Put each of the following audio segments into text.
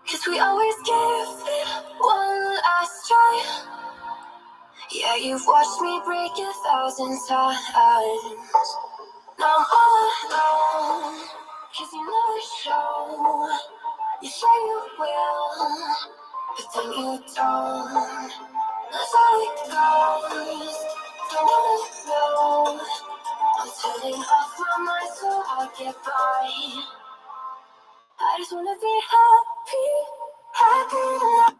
'Cause we always give it one last try. Yeah, you've watched me break 1,000 times. Now I'm all alone, 'cause you never show. You say you will, but then you don't. That's how it goes. Don't wanna know. I'm turning off my mind so I get by. I just wanna be happy, happy tonight.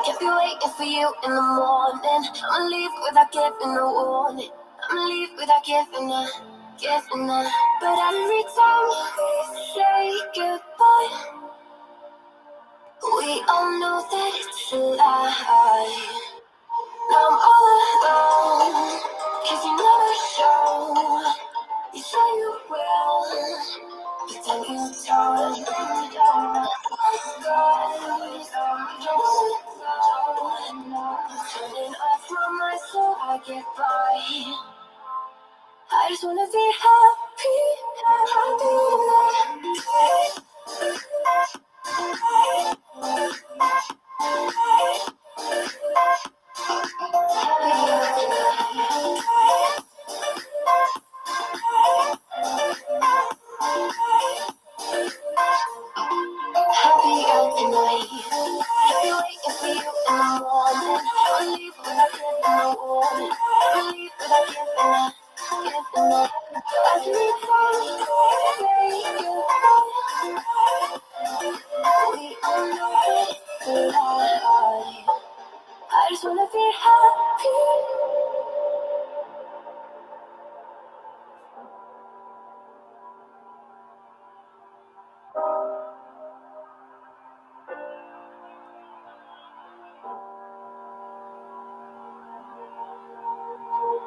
Can't be waiting for you in the morning. I'ma leave without giving a warning. I'ma leave without giving a. But every time we say goodbye, we all know that it's a lie. Now I'm all alone, 'cause you never show. You say you will, but then you don't. Turning off my mind so I get by. I just wanna be happy, happy tonight. I'll be waiting for you in the morning. I'll leave without giving a warning. I'll leave without giving a. Every time we say goodbye, we all know it's a lie. I just wanna be happy.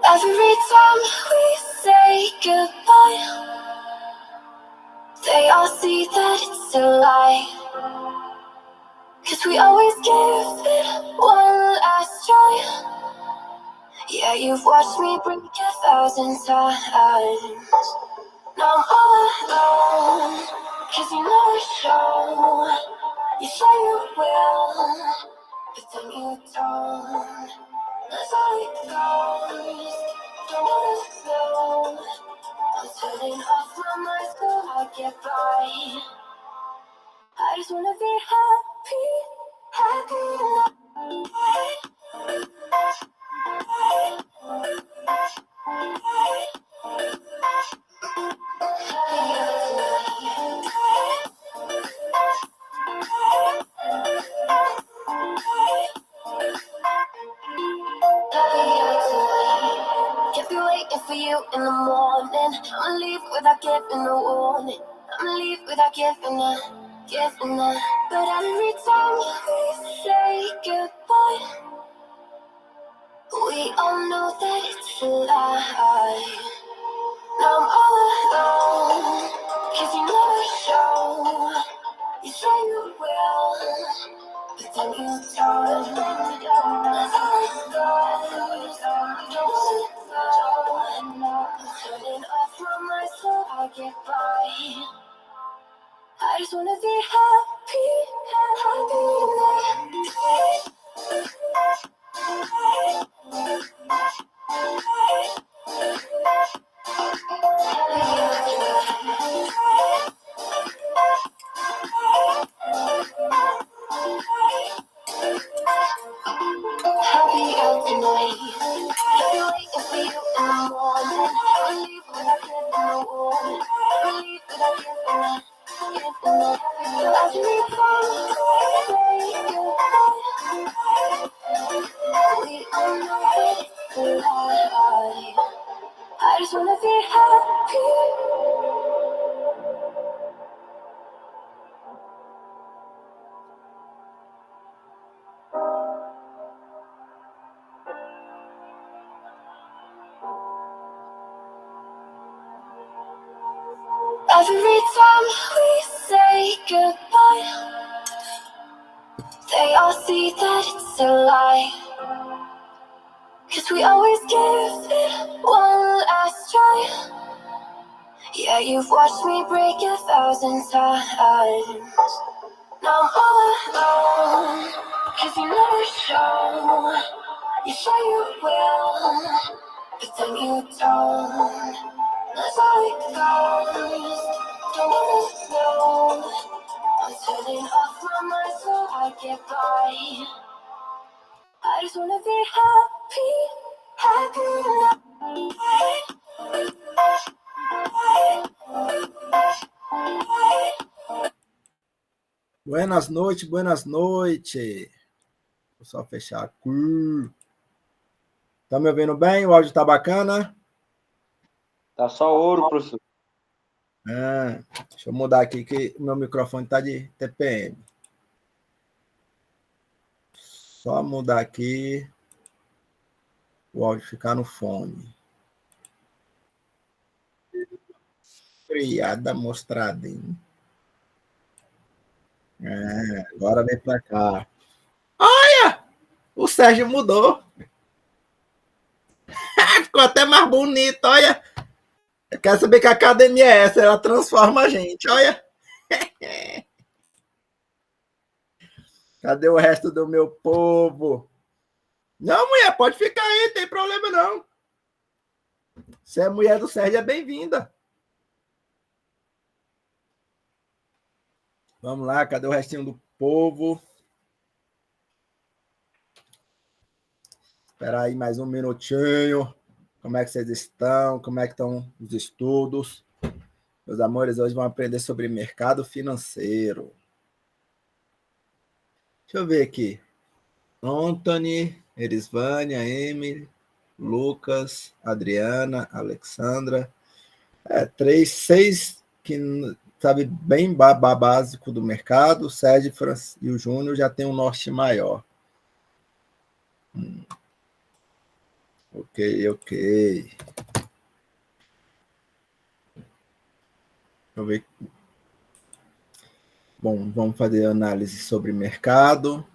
Every time we say goodbye, they all see that it's a lie. 'Cause we always give it one last try. Yeah, you've watched me break 1,000 times. Now I'm all alone, 'cause you never show. You say you will, but then you don't. That's how it goes. Don't wanna know. I'm turning off my mind so I get by. I just wanna be happy, happy tonight. Can't be waiting for you in the morning. I'ma leave without giving a warning. I'ma leave without giving a. But every time we say goodbye, we all know that it's a lie. Now I'm all alone, 'cause you never show. You say you will, but then you don't. That's how it goes. Turning off my mind so I get by. I just wanna be happy, happy out tonight. I'll be waiting for you in the morning. I'll leave without giving a warning. I'll leave without giving a. Every time we say goodbye, we all know that Every time we say goodbye, they all see that it's a lie. 'Cause we always give it one last try. Yeah, you've watched me break 1,000 times. Now I'm all alone, 'cause you never show. You say you will, but then you don't. That's how it goes. Don't wanna know. I'm turning off my mind so I get by. I just wanna be happy, happy tonight. Buenas noites, buenas noites. Vou só fechar aqui. Tá me ouvindo bem? O áudio tá bacana? Tá só ouro, professor. Deixa eu mudar aqui que o meu microfone tá de TPM. Só mudar aqui o áudio ficar no fone. Criada mostradinha. Agora vem pra cá. Olha! O Sérgio mudou. Ficou até mais bonito, olha. Eu quero saber que academia é essa. Ela transforma a gente, olha. Cadê o resto do meu povo? Não, mulher, pode ficar aí, não tem problema não. Se é mulher do Sérgio, é bem-vinda. Vamos lá, cadê o restinho do povo? Espera aí mais um minutinho. Como é que vocês estão? Como é que estão os estudos? Meus amores, hoje vamos aprender sobre mercado financeiro. Deixa eu ver aqui. Anthony, Erisvânia, Emily, Lucas, Adriana, Alexandra. 6 que sabe bem básico do mercado. O Sérgio e o Júnior já tem um norte maior. Ok. Deixa eu ver. Bom, vamos fazer análise sobre mercado.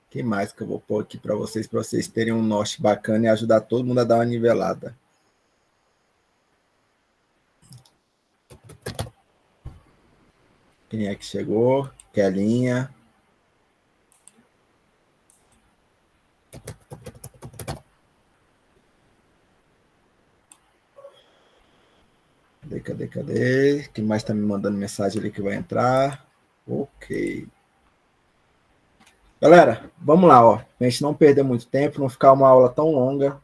O que mais que eu vou pôr aqui para vocês terem um norte bacana e ajudar todo mundo a dar uma nivelada. Quem é que chegou? Kelinha. Cadê? Quem mais está me mandando mensagem ali que vai entrar? Ok. Galera, vamos lá, ó. A gente não perder muito tempo, não ficar uma aula tão longa.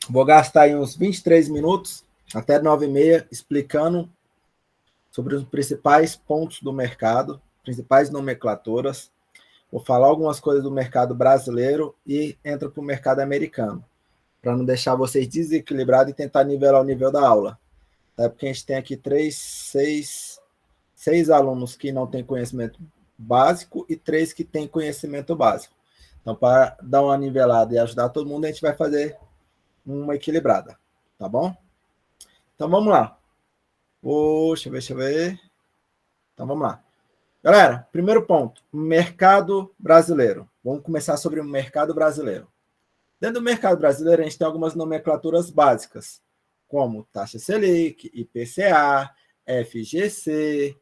Vou gastar aí uns 23 minutos, até 9h30, explicando sobre os principais pontos do mercado, principais nomenclaturas. Vou falar algumas coisas do mercado brasileiro e entra para o mercado americano, para não deixar vocês desequilibrados e tentar nivelar o nível da aula. Até porque a gente tem aqui 6 alunos que não têm conhecimento básico e 3 que têm conhecimento básico. Então, para dar uma nivelada e ajudar todo mundo, a gente vai fazer uma equilibrada, tá bom? Então, vamos lá. Deixa eu ver. Então, vamos lá. Galera, primeiro ponto, mercado brasileiro. Vamos começar sobre o mercado brasileiro. Dentro do mercado brasileiro, a gente tem algumas nomenclaturas básicas, como taxa Selic, IPCA, FGC,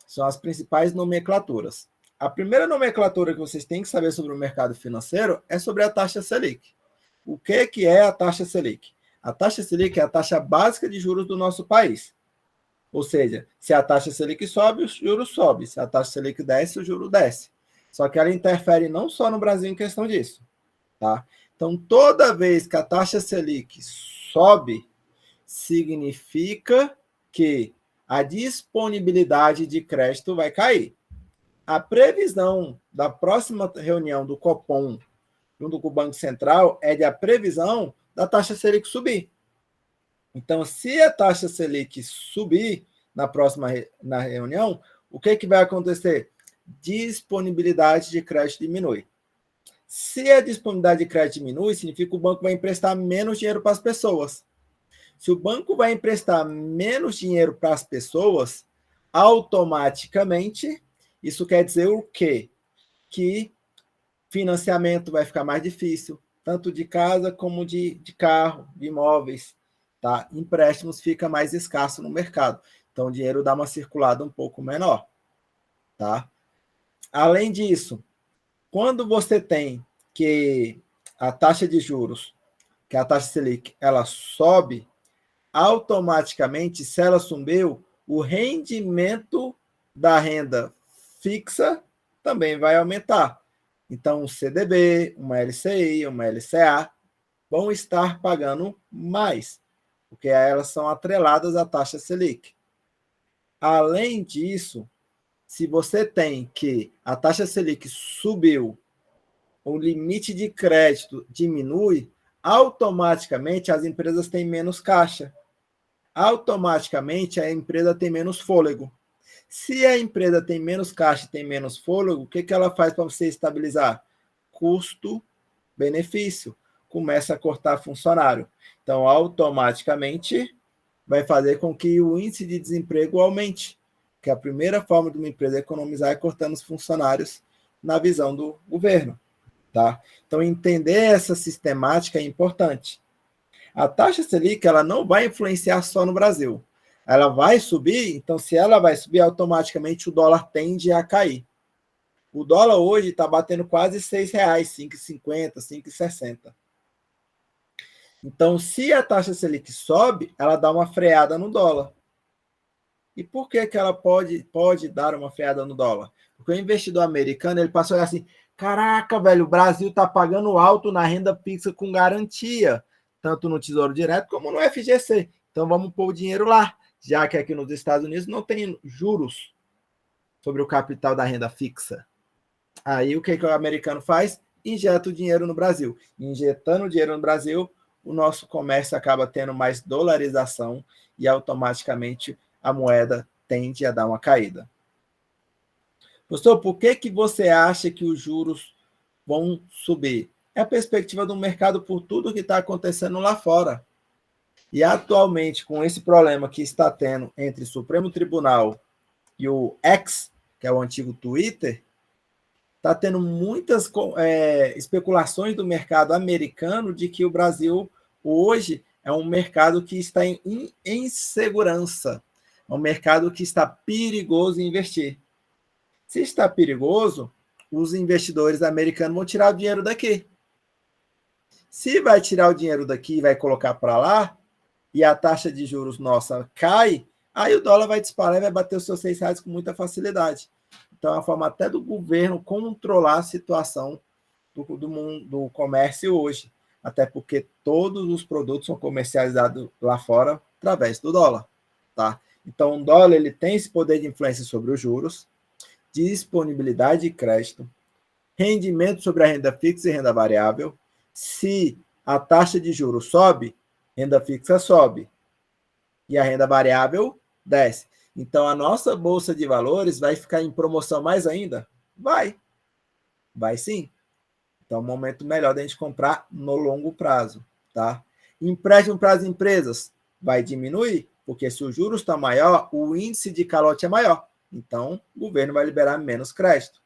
são as principais nomenclaturas. A primeira nomenclatura que vocês têm que saber sobre o mercado financeiro é sobre a taxa Selic. O que é a taxa Selic? A taxa Selic é a taxa básica de juros do nosso país. Ou seja, se a taxa Selic sobe, o juro sobe. Se a taxa Selic desce, o juro desce. Só que ela interfere não só no Brasil em questão disso. Tá? Então, toda vez que a taxa Selic sobe, significa que a disponibilidade de crédito vai cair. A previsão da próxima reunião do Copom, junto com o Banco Central, é de a previsão da taxa Selic subir. Então, se a taxa Selic subir na reunião, o que vai acontecer? Disponibilidade de crédito diminui. Se a disponibilidade de crédito diminui, significa que o banco vai emprestar menos dinheiro para as pessoas. Se o banco vai emprestar menos dinheiro para as pessoas, automaticamente, isso quer dizer o quê? Que financiamento vai ficar mais difícil, tanto de casa como de carro, de imóveis. Tá? Empréstimos fica mais escasso no mercado. Então, o dinheiro dá uma circulada um pouco menor. Tá? Além disso, quando você tem que a taxa de juros, que é a taxa Selic, ela sobe, automaticamente, se ela subiu, o rendimento da renda fixa também vai aumentar. Então, um CDB, uma LCI, uma LCA vão estar pagando mais, porque elas são atreladas à taxa Selic. Além disso, se você tem que a taxa Selic subiu, o limite de crédito diminui, automaticamente as empresas têm menos caixa. Automaticamente a empresa tem menos fôlego. Se a empresa tem menos caixa e tem menos fôlego, o que ela faz para você estabilizar? Custo-benefício. Começa a cortar funcionário. Então, automaticamente, vai fazer com que o índice de desemprego aumente. Que a primeira forma de uma empresa economizar é cortando os funcionários na visão do governo. Tá? Então, entender essa sistemática é importante. A taxa Selic ela não vai influenciar só no Brasil. Ela vai subir, então se ela vai subir, automaticamente o dólar tende a cair. O dólar hoje está batendo quase R$6, 5,50, 5,60. Então, se a taxa Selic sobe, ela dá uma freada no dólar. E por que ela pode dar uma freada no dólar? Porque o investidor americano ele passou a olhar assim, caraca, velho, o Brasil está pagando alto na renda fixa com garantia, tanto no Tesouro Direto como no FGC. Então vamos pôr o dinheiro lá, já que aqui nos Estados Unidos não tem juros sobre o capital da renda fixa. Aí o que o americano faz? Injeta o dinheiro no Brasil. Injetando o dinheiro no Brasil, o nosso comércio acaba tendo mais dolarização e automaticamente a moeda tende a dar uma caída. Professor, por que você acha que os juros vão subir? É a perspectiva do mercado por tudo que está acontecendo lá fora. E atualmente, com esse problema que está tendo entre o Supremo Tribunal e o X, que é o antigo Twitter, está tendo muitas especulações do mercado americano de que o Brasil hoje é um mercado que está em insegurança, é um mercado que está perigoso em investir. Se está perigoso, os investidores americanos vão tirar o dinheiro daqui. Se vai tirar o dinheiro daqui e vai colocar para lá, e a taxa de juros nossa cai, aí o dólar vai disparar e vai bater os seus R$6 com muita facilidade. Então, é uma forma até do governo controlar a situação do comércio hoje. Até porque todos os produtos são comercializados lá fora através do dólar. Tá? Então, o dólar ele tem esse poder de influência sobre os juros, disponibilidade de crédito, rendimento sobre a renda fixa e renda variável. Se a taxa de juros sobe, renda fixa sobe e a renda variável desce. Então, a nossa bolsa de valores vai ficar em promoção mais ainda? Vai sim. Então, é um momento melhor da gente comprar no longo prazo. Tá? Empréstimo para as empresas vai diminuir, porque se o juros está maior, o índice de calote é maior. Então, o governo vai liberar menos crédito.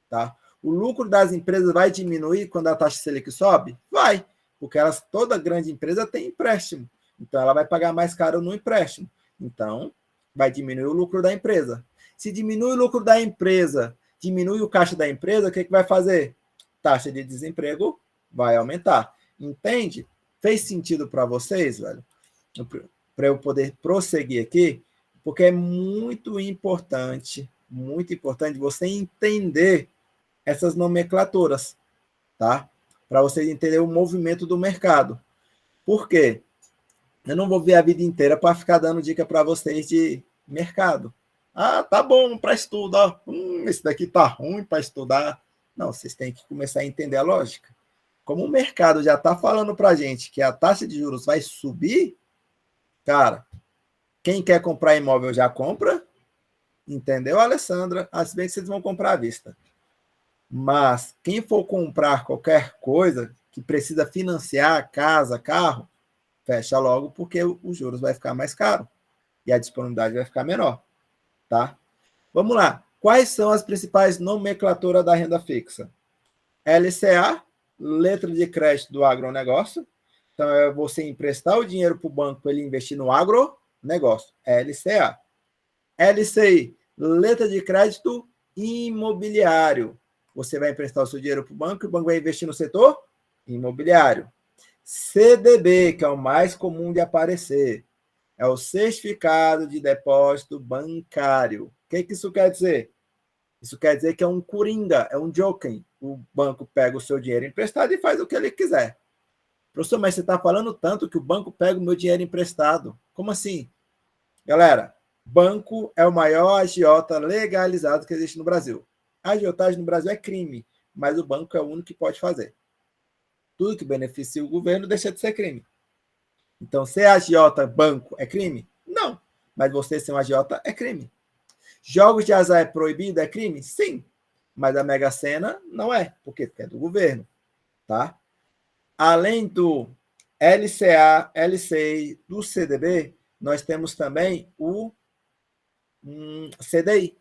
Tá? O lucro das empresas vai diminuir quando a taxa Selic sobe? Vai, porque toda grande empresa tem empréstimo. Então, ela vai pagar mais caro no empréstimo. Então, vai diminuir o lucro da empresa. Se diminui o lucro da empresa, diminui o caixa da empresa, o que vai fazer? Taxa de desemprego vai aumentar. Entende? Fez sentido para vocês, velho? Para eu poder prosseguir aqui, porque é muito importante você entender essas nomenclaturas, tá? Para vocês entenderem o movimento do mercado. Por quê? Eu não vou ver a vida inteira para ficar dando dica para vocês de mercado. Ah, tá bom para estudar. Esse daqui tá ruim para estudar. Não, vocês têm que começar a entender a lógica. Como o mercado já está falando para a gente que a taxa de juros vai subir, cara, quem quer comprar imóvel já compra. Entendeu, Alessandra? Se bem que vocês vão comprar à vista. Mas quem for comprar qualquer coisa que precisa financiar casa, carro, fecha logo porque os juros vai ficar mais caro e a disponibilidade vai ficar menor, tá? Vamos lá. Quais são as principais nomenclaturas da renda fixa? LCA, letra de crédito do agronegócio. Então, é você emprestar o dinheiro para o banco para ele investir no agronegócio. LCA. LCI, letra de crédito imobiliário. Você vai emprestar o seu dinheiro para o banco e o banco vai investir no setor imobiliário. CDB, que é o mais comum de aparecer, é o certificado de depósito bancário. O que isso quer dizer? Isso quer dizer que é um coringa, é um joking. O banco pega o seu dinheiro emprestado e faz o que ele quiser. Professor, mas você está falando tanto que o banco pega o meu dinheiro emprestado. Como assim? Galera, banco é o maior agiota legalizado que existe no Brasil. A agiotagem no Brasil é crime, mas o banco é o único que pode fazer. Tudo que beneficia o governo deixa de ser crime. Então, ser agiota banco é crime? Não. Mas você ser um agiota é crime. Jogos de azar é proibido? É crime? Sim. Mas a Mega Sena não é, porque é do governo. Tá? Além do LCA, LCI, do CDB, nós temos também o CDI,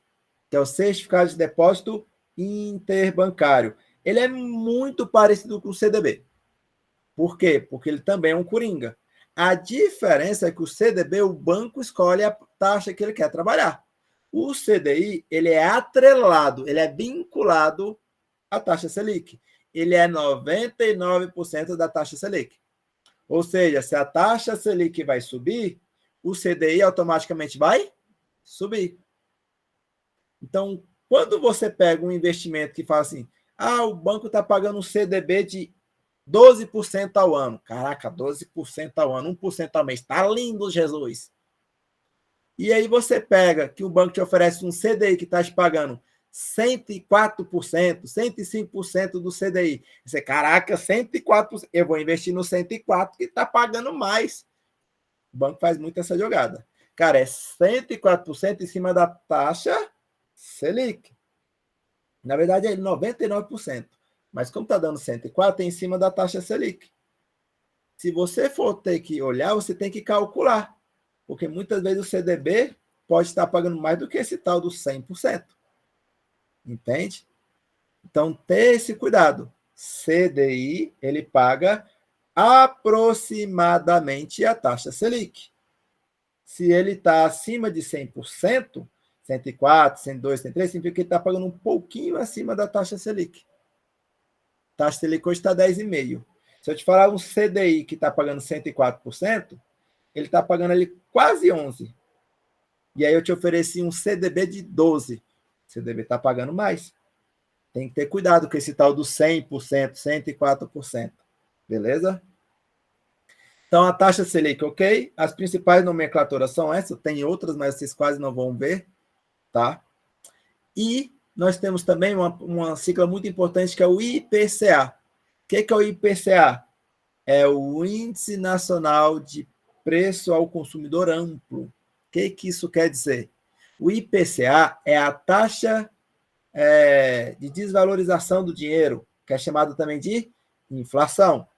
que é o Certificado de Depósito Interbancário. Ele é muito parecido com o CDB. Por quê? Porque ele também é um coringa. A diferença é que o CDB, o banco escolhe a taxa que ele quer trabalhar. O CDI, ele é atrelado, ele é vinculado à taxa Selic. Ele é 99% da taxa Selic. Ou seja, se a taxa Selic vai subir, o CDI automaticamente vai subir. Então, quando você pega um investimento que fala assim, o banco está pagando um CDB de 12% ao ano. Caraca, 12% ao ano, 1% ao mês. Está lindo, Jesus. E aí você pega que o banco te oferece um CDI que está te pagando 104%, 105% do CDI. Você, caraca, 104%. Eu vou investir no 104% que está pagando mais. O banco faz muito essa jogada. Cara, é 104% em cima da taxa Selic. Na verdade, é 99%. Mas como está dando 104%, é em cima da taxa Selic. Se você for ter que olhar, você tem que calcular. Porque muitas vezes o CDB pode estar pagando mais do que esse tal do 100%. Entende? Então, ter esse cuidado. CDI, ele paga aproximadamente a taxa Selic. Se ele está acima de 100%, 104, 102, 103, significa que ele está pagando um pouquinho acima da taxa Selic. A taxa Selic hoje está 10,5%. Se eu te falar um CDI que está pagando 104%, ele está pagando ali quase 11%. E aí eu te ofereci um CDB de 12%. O CDB está pagando mais. Tem que ter cuidado com esse tal do 100%, 104%. Beleza? Então, a taxa Selic, ok? As principais nomenclaturas são essas. Tem outras, mas vocês quase não vão ver. Tá? E nós temos também uma sigla muito importante que é o IPCA. O que é o IPCA? É o Índice Nacional de Preço ao Consumidor Amplo. O que isso quer dizer? O IPCA é a taxa de desvalorização do dinheiro, que é chamado também de inflação.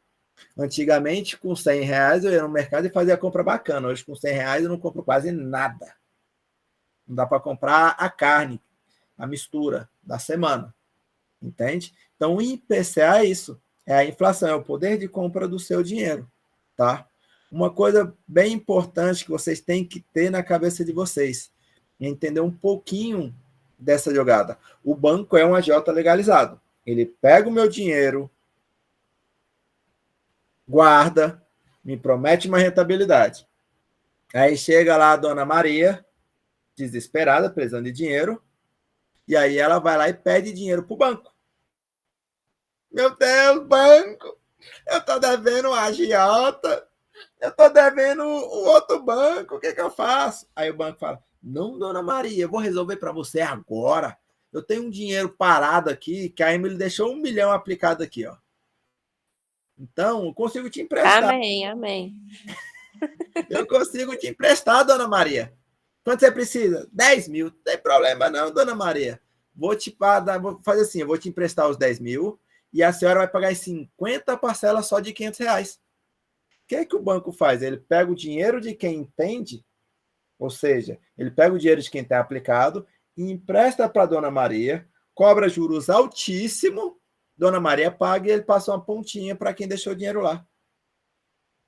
Antigamente, com R$100, eu ia no mercado e fazia compra bacana. Hoje, com R$100, eu não compro quase nada. Não dá para comprar a carne, a mistura da semana. Entende? Então, o IPCA é isso. É a inflação, é o poder de compra do seu dinheiro. Tá? Uma coisa bem importante que vocês têm que ter na cabeça de vocês é entender um pouquinho dessa jogada. O banco é um agiota legalizado. Ele pega o meu dinheiro, guarda, me promete uma rentabilidade. Aí chega lá a dona Maria, desesperada, precisando de dinheiro, e aí ela vai lá e pede dinheiro para o banco. Meu Deus, banco, eu estou devendo um agiota, eu estou devendo o outro banco, o que eu faço? Aí o banco fala, não, dona Maria, eu vou resolver para você agora. Eu tenho um dinheiro parado aqui, que a Emily deixou 1 milhão aplicado aqui, ó. Então, eu consigo te emprestar. Amém, amém. Eu consigo te emprestar, dona Maria. Quanto você precisa? 10 mil. Não tem problema não, dona Maria. vou fazer assim, eu vou te emprestar os 10 mil e a senhora vai pagar em 50 parcelas só de R$ 500. O que é que o banco faz? Ele pega o dinheiro de quem entende, ou seja, ele pega o dinheiro de quem está aplicado e empresta para a Dona Maria, cobra juros altíssimos, Dona Maria paga e ele passa uma pontinha para quem deixou o dinheiro lá.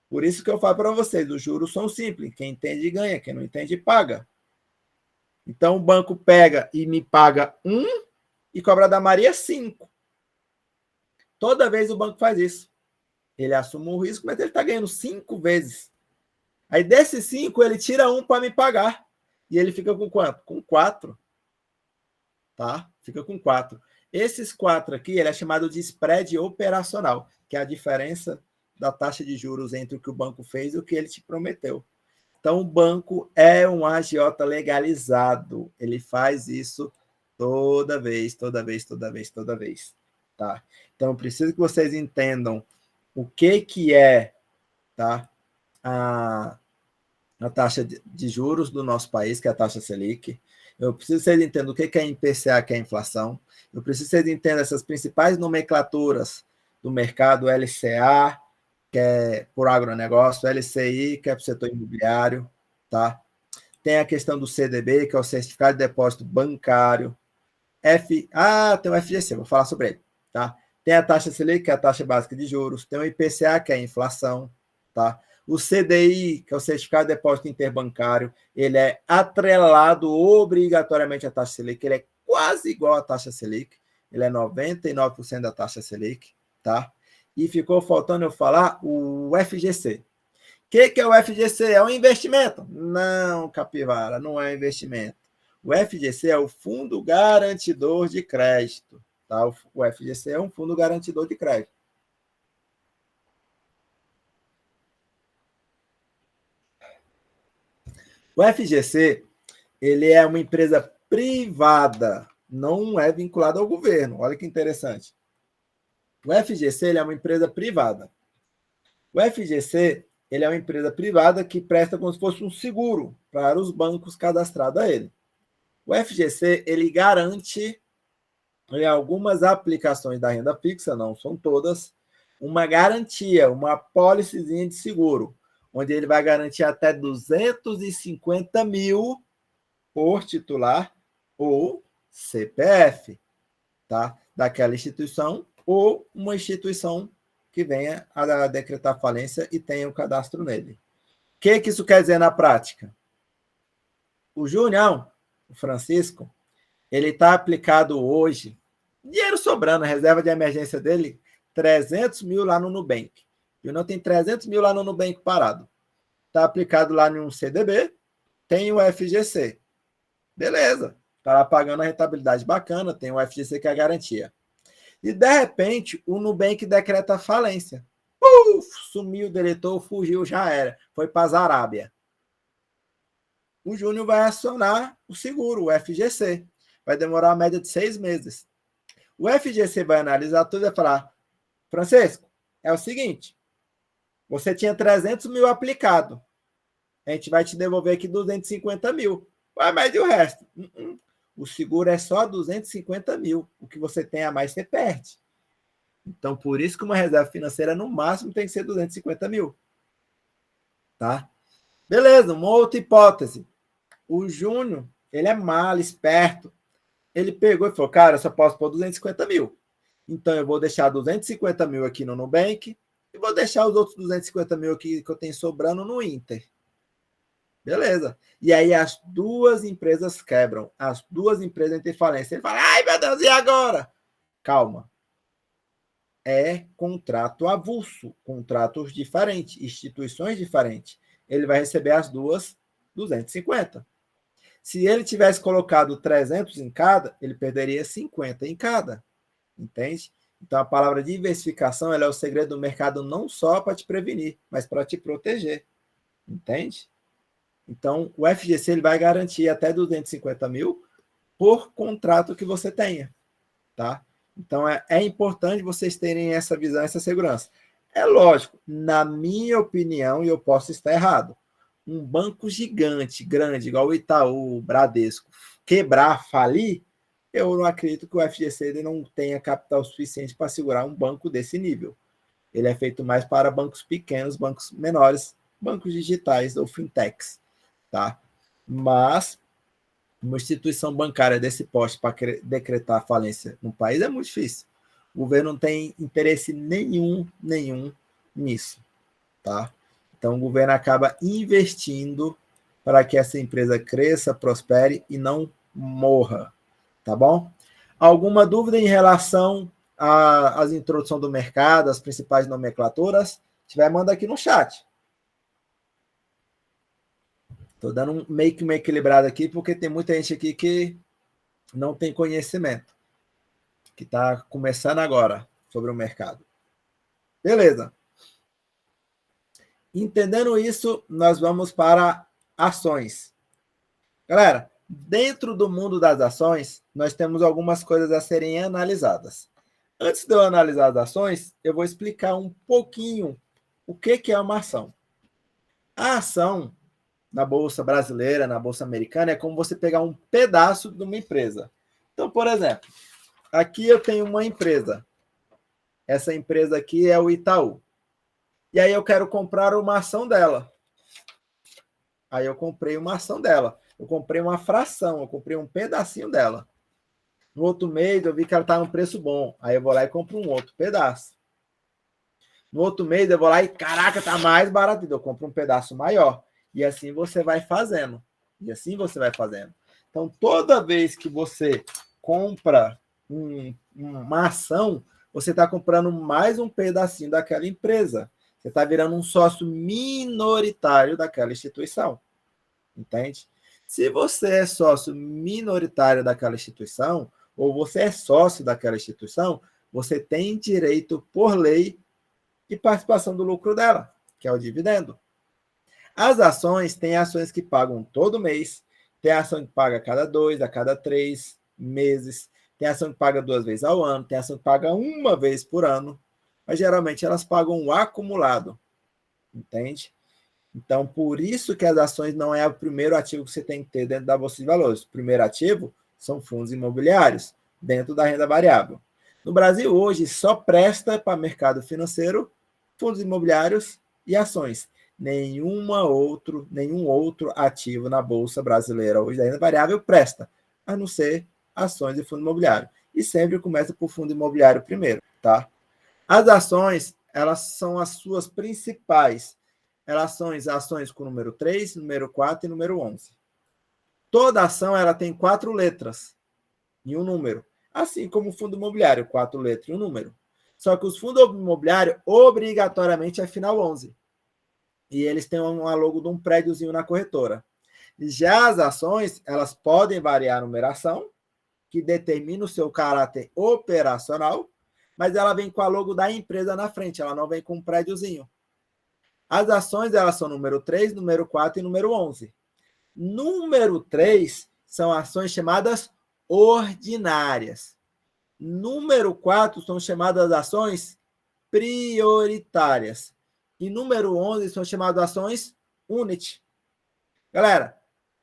Por isso que eu falo para vocês, os juros são simples, quem entende ganha, quem não entende paga. Então o banco pega e me paga 1 e cobra da Maria 5. Toda vez o banco faz isso. Ele assume o risco, mas ele está ganhando 5 vezes. Aí desses 5, ele tira 1 para me pagar. E ele fica com quanto? Com 4. Tá? Fica com 4. Esses 4 aqui, ele é chamado de spread operacional, que é a diferença da taxa de juros entre o que o banco fez e o que ele te prometeu. Então, o banco é um agiota legalizado. Ele faz isso toda vez. Tá? Então, eu preciso que vocês entendam o que é, tá, a taxa de juros do nosso país, que é a taxa Selic. Eu preciso que vocês entendam o que é IPCA, que é a inflação. Eu preciso que vocês entendam essas principais nomenclaturas do mercado, LCA, que é por agronegócio, LCI, que é para o setor imobiliário, tá? Tem a questão do CDB, que é o Certificado de Depósito Bancário. Tem o FGC, vou falar sobre ele, tá? Tem a taxa Selic, que é a taxa básica de juros. Tem o IPCA, que é a inflação, tá? O CDI, que é o Certificado de Depósito Interbancário, ele é atrelado obrigatoriamente à taxa Selic, ele é quase igual à taxa Selic, ele é 99% da taxa Selic, tá? E ficou faltando eu falar o FGC. O que é o FGC? É um investimento? Não, Capivara, não é um investimento. O FGC é o Fundo Garantidor de Crédito, tá? O FGC é um Fundo Garantidor de Crédito. O FGC, ele é uma empresa privada, não é vinculado ao governo. Olha que interessante. O FGC, ele é uma empresa privada. O FGC, ele é uma empresa privada que presta como se fosse um seguro para os bancos cadastrados a ele. O FGC, ele garante, em algumas aplicações da renda fixa, não são todas, uma garantia, uma apólicezinha de seguro, onde ele vai garantir até 250 mil por titular ou CPF, tá? Daquela instituição ou uma instituição que venha a decretar falência e tenha um cadastro nele. O que isso quer dizer na prática? O Júnior, o Francisco, ele está aplicado hoje, dinheiro sobrando, a reserva de emergência dele, 300 mil lá no Nubank. E não tem 300 mil lá no Nubank parado. Está aplicado lá em um CDB, tem o FGC. Beleza, está lá pagando a rentabilidade bacana, tem o FGC que é a garantia. E, de repente, o Nubank decreta falência. Sumiu, deletou, fugiu, já era. Foi para a Arábia. O Júnior vai acionar o seguro, o FGC. Vai demorar uma média de 6 meses. O FGC vai analisar tudo e vai falar: Francisco, é o seguinte, você tinha 300 mil aplicado. A gente vai te devolver aqui 250 mil. Mas e o resto? O seguro é só 250 mil. O que você tem a mais, você perde. Então, por isso que uma reserva financeira, no máximo, tem que ser 250 mil. Tá? Beleza, uma outra hipótese. O Júnior, ele é mal, esperto. Ele pegou e falou: cara, eu só posso pôr 250 mil. Então, eu vou deixar 250 mil aqui no Nubank e vou deixar os outros 250 mil aqui que eu tenho sobrando no Inter. Beleza. E aí as duas empresas quebram. As duas empresas têm falência. Ele fala: ai, meu Deus, e agora? Calma. É contrato avulso, contratos diferentes, instituições diferentes. Ele vai receber as duas 250. Se ele tivesse colocado 300 em cada, ele perderia 50 em cada. Entende? Então, a palavra diversificação ela é o segredo do mercado não só para te prevenir, mas para te proteger. Entende? Então, o FGC ele vai garantir até 250 mil por contrato que você tenha. Tá? Então, é importante vocês terem essa visão, essa segurança. É lógico, na minha opinião, e eu posso estar errado, um banco gigante, grande, igual o Itaú, o Bradesco, quebrar, falir, Eu não acredito que o FGC ele não tenha capital suficiente para segurar um banco desse nível. Ele é feito mais para bancos pequenos, bancos menores, bancos digitais ou fintechs, tá? Mas uma instituição bancária desse porte para decretar falência no país é muito difícil. O governo não tem interesse nenhum nisso, tá? Então o governo acaba investindo para que essa empresa cresça, prospere e não morra, tá bom? Alguma dúvida em relação às introduções do mercado, as principais nomenclaturas? Se tiver, manda aqui no chat. Estou dando meio que uma equilibrada aqui, porque tem muita gente aqui que não tem conhecimento, que está começando agora sobre o mercado. Beleza. Entendendo isso, nós vamos para ações. Galera, dentro do mundo das ações, nós temos algumas coisas a serem analisadas. Antes de eu analisar as ações, eu vou explicar um pouquinho o que é uma ação. A ação na Bolsa Brasileira, na Bolsa Americana, é como você pegar um pedaço de uma empresa. Então, por exemplo, aqui eu tenho uma empresa. Essa empresa aqui é o Itaú. E aí eu quero comprar uma ação dela. Aí eu comprei uma ação dela. Eu comprei uma fração, eu comprei um pedacinho dela. No outro mês eu vi que ela está num preço bom. Aí eu vou lá e compro um outro pedaço. No outro mês eu vou lá e, caraca, tá mais barato. Eu compro um pedaço maior. E assim você vai fazendo. E assim você vai fazendo. Então, toda vez que você compra uma ação, você está comprando mais um pedacinho daquela empresa. Você está virando um sócio minoritário daquela instituição. Entende? Se você é sócio minoritário daquela instituição, ou você é sócio daquela instituição, você tem direito, por lei, de participação do lucro dela, que é o dividendo. As ações, tem ações que pagam todo mês, tem ação que paga a cada 2, a cada 3 meses, tem ação que paga 2 vezes ao ano, tem ação que paga uma vez por ano, mas geralmente elas pagam o acumulado, entende? Então, por isso que as ações não é o primeiro ativo que você tem que ter dentro da Bolsa de Valores. O primeiro ativo são fundos imobiliários, dentro da renda variável. No Brasil, hoje, só presta para mercado financeiro, fundos imobiliários e ações. Nenhum outro ativo na Bolsa Brasileira hoje da renda variável presta, a não ser ações e fundo imobiliário. E sempre começa por fundo imobiliário primeiro, tá? As ações, elas são as suas principais. Elas são ações com número 3, número 4 e número 11. Toda ação ela tem 4 letras e um número. Assim como o fundo imobiliário, 4 letras e um número. Só que os fundos imobiliários, obrigatoriamente, é final 11. E eles têm uma logo de um prédiozinho na corretora. Já as ações, elas podem variar a numeração, que determina o seu caráter operacional, mas ela vem com a logo da empresa na frente, ela não vem com um prédiozinho. As ações, elas são número 3, número 4 e número 11. Número 3 são ações chamadas ordinárias. Número 4 são chamadas ações prioritárias. E número 11 são chamadas ações unit. Galera,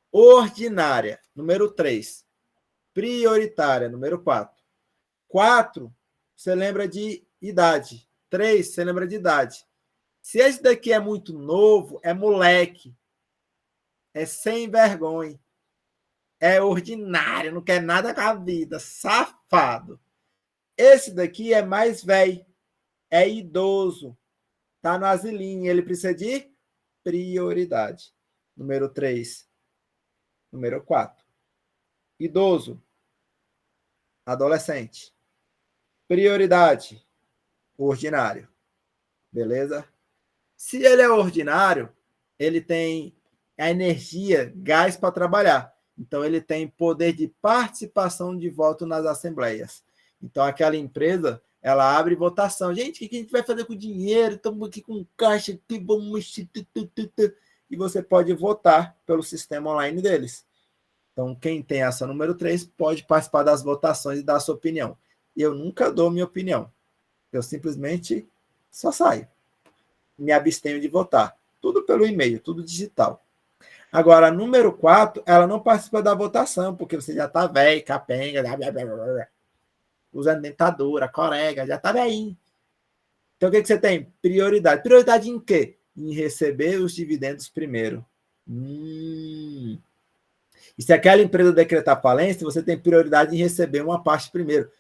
ordinária, número 3. Prioritária, número 4. 4, você lembra de idade. 3, você lembra de idade. Se esse daqui é muito novo, é moleque. É sem vergonha. É ordinário, não quer nada com a vida. Safado. Esse daqui é mais velho. É idoso. Está no asilinho. Ele precisa de prioridade. Número 3. Número 4. Idoso. Adolescente. Prioridade. Ordinário. Beleza? Se ele é ordinário, ele tem a energia, gás para trabalhar. Então, ele tem poder de participação de voto nas assembleias. Então, aquela empresa, ela abre votação. Gente, o que a gente vai fazer com o dinheiro? Estamos aqui com caixa, aqui, vamos... E você pode votar pelo sistema online deles. Então, quem tem ação número 3 pode participar das votações e dar a sua opinião. Eu nunca dou minha opinião. Eu simplesmente só saio. Me abstenho de votar. Tudo pelo e-mail, tudo digital. Agora, a número 4, ela não participa da votação, porque você já está velho, capenga, usando dentadura, corega, já está velhinho. Então, o que você tem? Prioridade. Prioridade em quê? Em receber os dividendos primeiro. E se aquela empresa decretar falência, você tem prioridade em receber uma parte primeiro.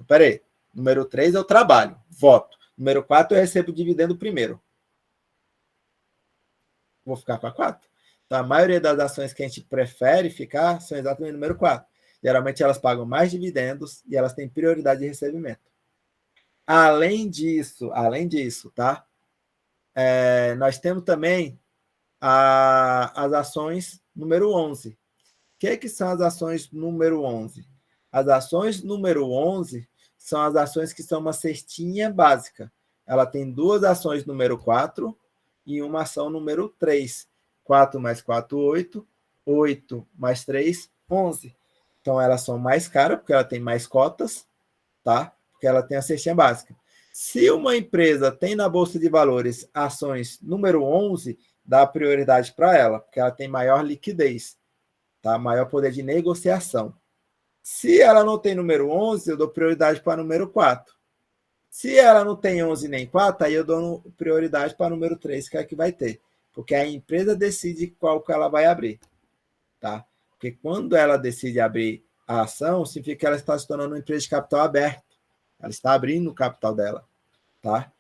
Peraí. Número 3 é o trabalho, voto. Número 4 eu recebo o dividendo primeiro. Vou ficar com a 4. Então, a maioria das ações que a gente prefere ficar são exatamente número 4. Geralmente, elas pagam mais dividendos e elas têm prioridade de recebimento. Além disso, tá? Nós temos também as ações número 11. O que são as ações número 11? As ações número 11 são as ações que são uma cestinha básica. Ela tem 2 ações número 4 e uma ação número 3. 4 mais 4, 8. 8 mais 3, 11. Então, elas são mais caras, porque ela tem mais cotas, tá? Porque ela tem a cestinha básica. Se uma empresa tem na Bolsa de Valores ações número 11, dá prioridade para ela, porque ela tem maior liquidez, tá? Maior poder de negociação. Se ela não tem número 11, eu dou prioridade para número 4. Se ela não tem 11 nem 4, aí eu dou prioridade para número 3, que é a que vai ter. Porque a empresa decide qual que ela vai abrir, tá? Porque quando ela decide abrir a ação, significa que ela está se tornando uma empresa de capital aberto. Ela está abrindo o capital dela, tá?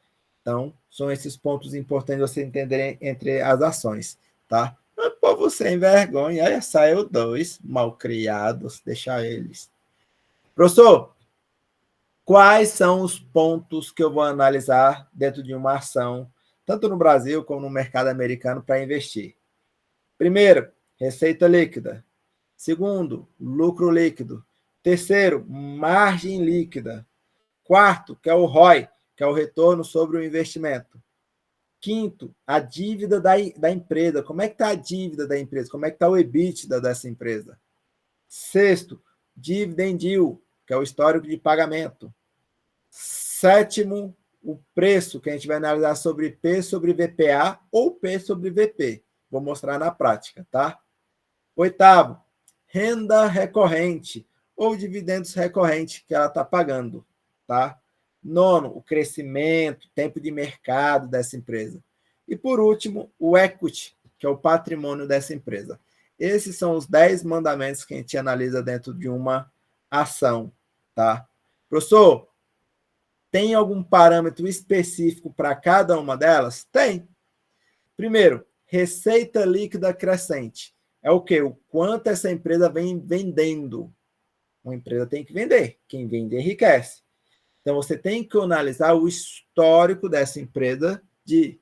Então, são esses pontos importantes você entender entre as ações, tá? O povo sem vergonha, aí saiu 2 malcriados, deixa eles. Professor, quais são os pontos que eu vou analisar dentro de uma ação, tanto no Brasil como no mercado americano, para investir? Primeiro, receita líquida. Segundo, lucro líquido. Terceiro, margem líquida. Quarto, que é o ROI, que é o retorno sobre o investimento. Quinto, a dívida da empresa. Como é que está a dívida da empresa? Como é que está o EBITDA dessa empresa? Sexto, dividend yield, que é o histórico de pagamento. Sétimo, o preço, que a gente vai analisar sobre P sobre VPA ou P sobre VP. Vou mostrar na prática, tá? Oitavo, renda recorrente ou dividendos recorrentes que ela está pagando, tá? Nono, o crescimento, tempo de mercado dessa empresa. E, por último, o equity, que é o patrimônio dessa empresa. Esses são os 10 mandamentos que a gente analisa dentro de uma ação, tá? Professor, tem algum parâmetro específico para cada uma delas? Tem. Primeiro, receita líquida crescente. É o quê? O quanto essa empresa vem vendendo. Uma empresa tem que vender. Quem vende enriquece. Então, você tem que analisar o histórico dessa empresa de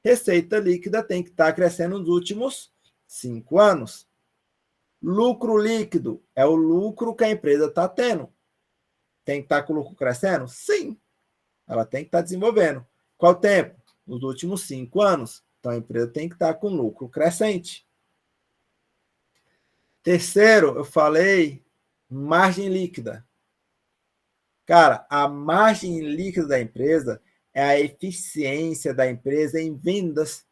receita líquida, tem que estar crescendo nos últimos 5 anos. Lucro líquido é o lucro que a empresa está tendo. Tem que estar com o lucro crescendo? Sim. Ela tem que estar desenvolvendo. Qual tempo? Nos últimos 5 anos. Então, a empresa tem que estar com lucro crescente. Terceiro, eu falei margem líquida. Cara, a margem líquida da empresa é a eficiência da empresa em vendas.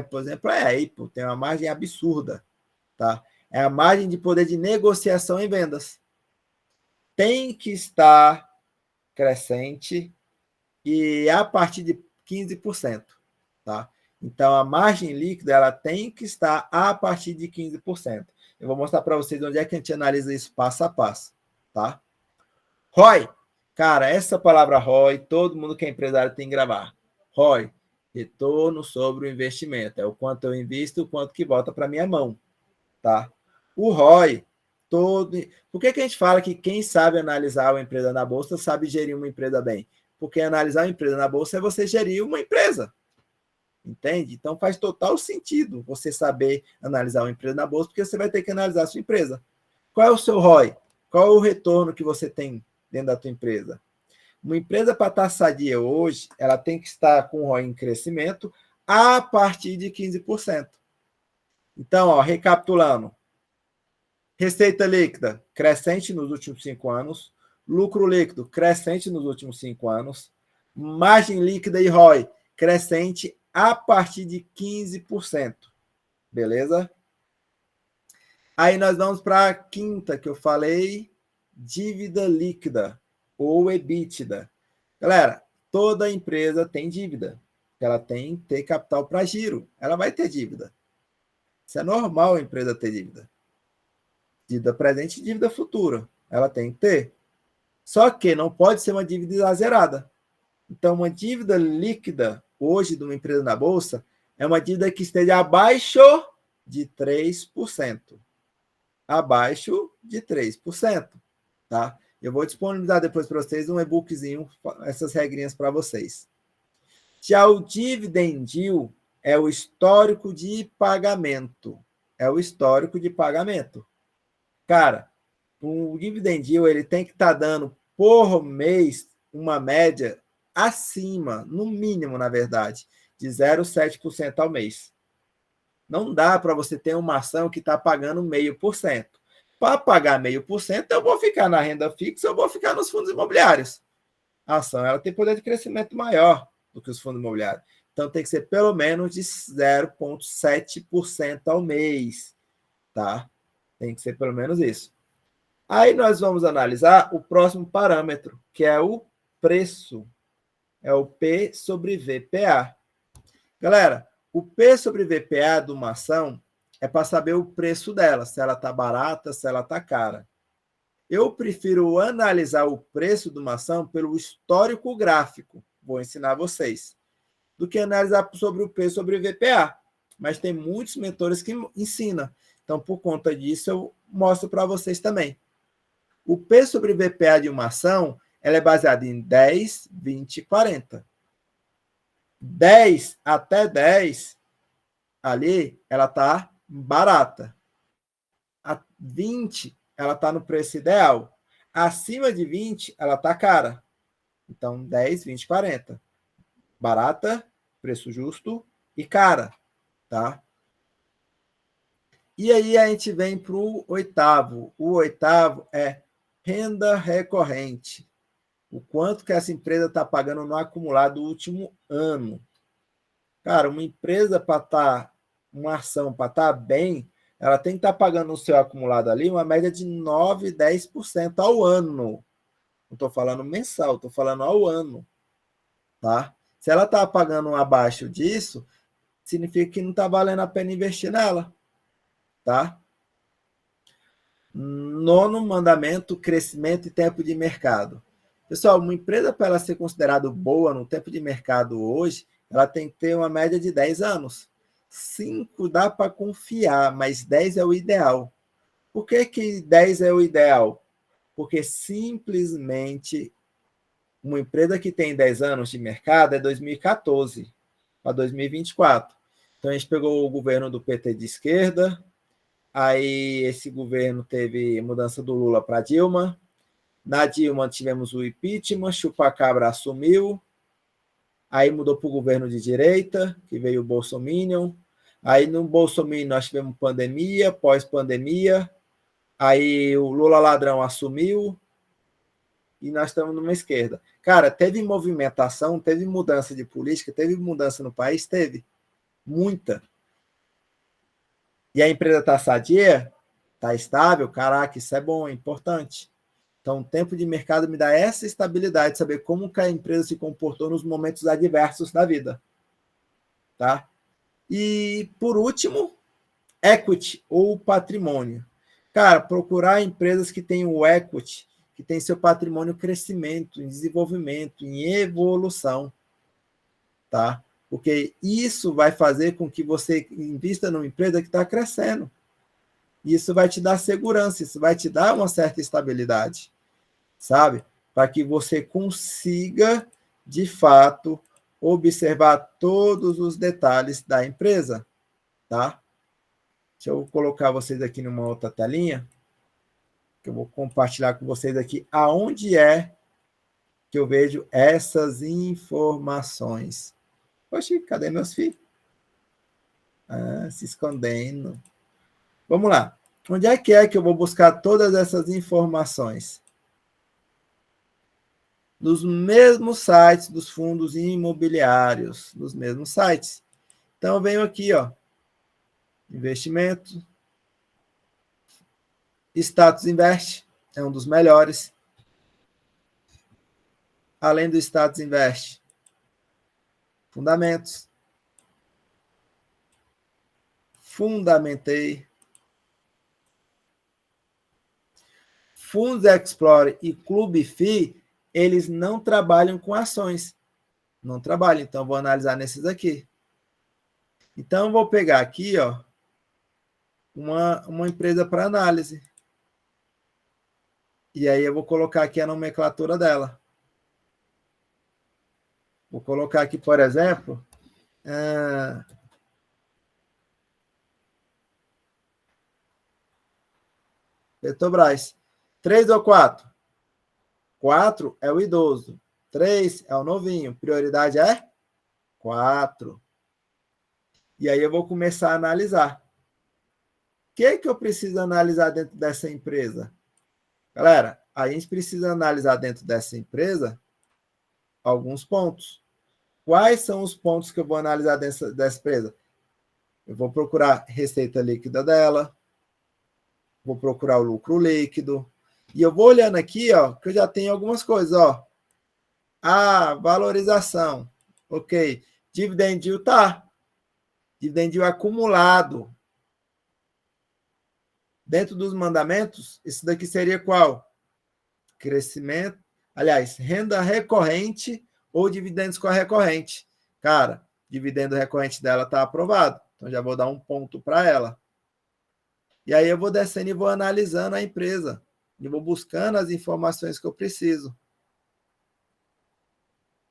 Por exemplo, é a Apple, tem uma margem absurda, tá? É a margem de poder de negociação em vendas. Tem que estar crescente e a partir de 15%, tá? Então, a margem líquida ela tem que estar a partir de 15%. Eu vou mostrar para vocês onde é que a gente analisa isso passo a passo, tá? ROI. Cara, essa palavra ROI, todo mundo que é empresário tem que gravar. ROI, retorno sobre o investimento. É o quanto eu invisto, o quanto que volta para minha mão, tá? O ROI, Por que a gente fala que quem sabe analisar uma empresa na bolsa sabe gerir uma empresa bem? Porque analisar uma empresa na bolsa é você gerir uma empresa. Entende? Então faz total sentido você saber analisar uma empresa na bolsa, porque você vai ter que analisar a sua empresa. Qual é o seu ROI? Qual é o retorno que você tem dentro da tua empresa? Uma empresa para estar sadia hoje, ela tem que estar com o ROI em crescimento a partir de 15%. Então, ó, recapitulando. Receita líquida, crescente nos últimos 5 anos. Lucro líquido, crescente nos últimos 5 anos. Margem líquida e ROI, crescente a partir de 15%. Beleza? Aí nós vamos para a quinta que eu falei, dívida líquida ou EBITDA. Galera, toda empresa tem dívida. Ela tem que ter capital para giro. Ela vai ter dívida. Isso é normal a empresa ter dívida. Dívida presente e dívida futura. Ela tem que ter. Só que não pode ser uma dívida exagerada. Então, uma dívida líquida, hoje, de uma empresa na Bolsa, é uma dívida que esteja abaixo de 3%. Abaixo de 3%. Tá? Eu vou disponibilizar depois para vocês um e-bookzinho, essas regrinhas para vocês. Já o dividend yield é o histórico de pagamento. É o histórico de pagamento. Cara, o dividend yield ele tem que estar dando por mês uma média acima, no mínimo, na verdade, de 0,7% ao mês. Não dá para você ter uma ação que está pagando 0,5%. Para pagar 0,5%, eu vou ficar na renda fixa, eu vou ficar nos fundos imobiliários. A ação ela tem poder de crescimento maior do que os fundos imobiliários. Então, tem que ser pelo menos de 0,7% ao mês. Tá? Tem que ser pelo menos isso. Aí nós vamos analisar o próximo parâmetro, que é o preço. É o P sobre VPA. Galera, o P sobre VPA de uma ação é para saber o preço dela, se ela está barata, se ela está cara. Eu prefiro analisar o preço de uma ação pelo histórico gráfico, vou ensinar vocês, do que analisar sobre o P sobre VPA. Mas tem muitos mentores que ensinam. Então, por conta disso, eu mostro para vocês também. O P sobre VPA de uma ação ela é baseada em 10, 20 e 40. 10 até 10, ali, ela está barata. A 20, ela está no preço ideal. Acima de 20, ela está cara. Então, 10, 20, 40. Barata, preço justo e cara. Tá? E aí a gente vem para o oitavo. O oitavo é renda recorrente. O quanto que essa empresa está pagando no acumulado do último ano. Cara, uma empresa para estar, uma ação para estar bem, ela tem que estar pagando no seu acumulado ali uma média de 9, 10% ao ano. Não estou falando mensal, estou falando ao ano. Tá? Se ela está pagando abaixo disso, significa que não está valendo a pena investir nela. Tá? Nono mandamento, crescimento e tempo de mercado. Pessoal, uma empresa, para ela ser considerada boa no tempo de mercado hoje, ela tem que ter uma média de 10 anos. 5 dá para confiar, mas 10 é o ideal. Por que 10 é o ideal? Porque simplesmente uma empresa que tem 10 anos de mercado é 2014 para 2024. Então, a gente pegou o governo do PT de esquerda, aí esse governo teve mudança do Lula para Dilma. Na Dilma tivemos o impeachment, Chupacabra assumiu, aí mudou para o governo de direita, que veio o Bolsominion. Aí no Bolsominion nós tivemos pandemia, pós-pandemia, aí o Lula ladrão assumiu e nós estamos numa esquerda. Cara, teve movimentação, teve mudança de política, teve mudança no país, teve muita. E a empresa está sadia, está estável, caraca, isso é bom, é importante. Então, o tempo de mercado me dá essa estabilidade, saber como que a empresa se comportou nos momentos adversos da vida. Tá? E, por último, equity, ou patrimônio. Cara, procurar empresas que têm o equity, que tem seu patrimônio em crescimento, em desenvolvimento, em evolução. Tá? Porque isso vai fazer com que você invista numa empresa que está crescendo. Isso vai te dar segurança, isso vai te dar uma certa estabilidade, sabe? Para que você consiga, de fato, observar todos os detalhes da empresa, tá? Deixa eu colocar vocês aqui numa outra telinha, que eu vou compartilhar com vocês aqui aonde é que eu vejo essas informações. Poxa, cadê meus filhos? Se escondendo. Vamos lá. Onde é que eu vou buscar todas essas informações? Nos mesmos sites dos fundos imobiliários, nos mesmos sites. Então, eu venho aqui, ó, investimento. Status Invest é um dos melhores. Além do Status Invest, Fundamentos. Fundamentei. Fundos Explorer e Clube FI, eles não trabalham com ações. Não trabalham, então vou analisar nesses aqui. Então, eu vou pegar aqui, ó, uma empresa para análise. E aí eu vou colocar aqui a nomenclatura dela. Vou colocar aqui, por exemplo, Petrobras. 3 ou 4? 4 é o idoso. 3 é o novinho. Prioridade é 4. E aí eu vou começar a analisar. O que eu preciso analisar dentro dessa empresa? Galera, a gente precisa analisar dentro dessa empresa alguns pontos. Quais são os pontos que eu vou analisar dessa empresa? Eu vou procurar receita líquida dela, vou procurar o lucro líquido, e eu vou olhando aqui, ó, que eu já tenho algumas coisas, ó. Valorização. Ok. Dividend yield tá. Dividend yield acumulado. Dentro dos mandamentos, isso daqui seria qual? Crescimento, aliás, renda recorrente ou dividendos com a recorrente. Cara, dividendo recorrente dela está aprovado. Então, já vou dar um ponto para ela. E aí eu vou descendo e vou analisando a empresa. E vou buscando as informações que eu preciso.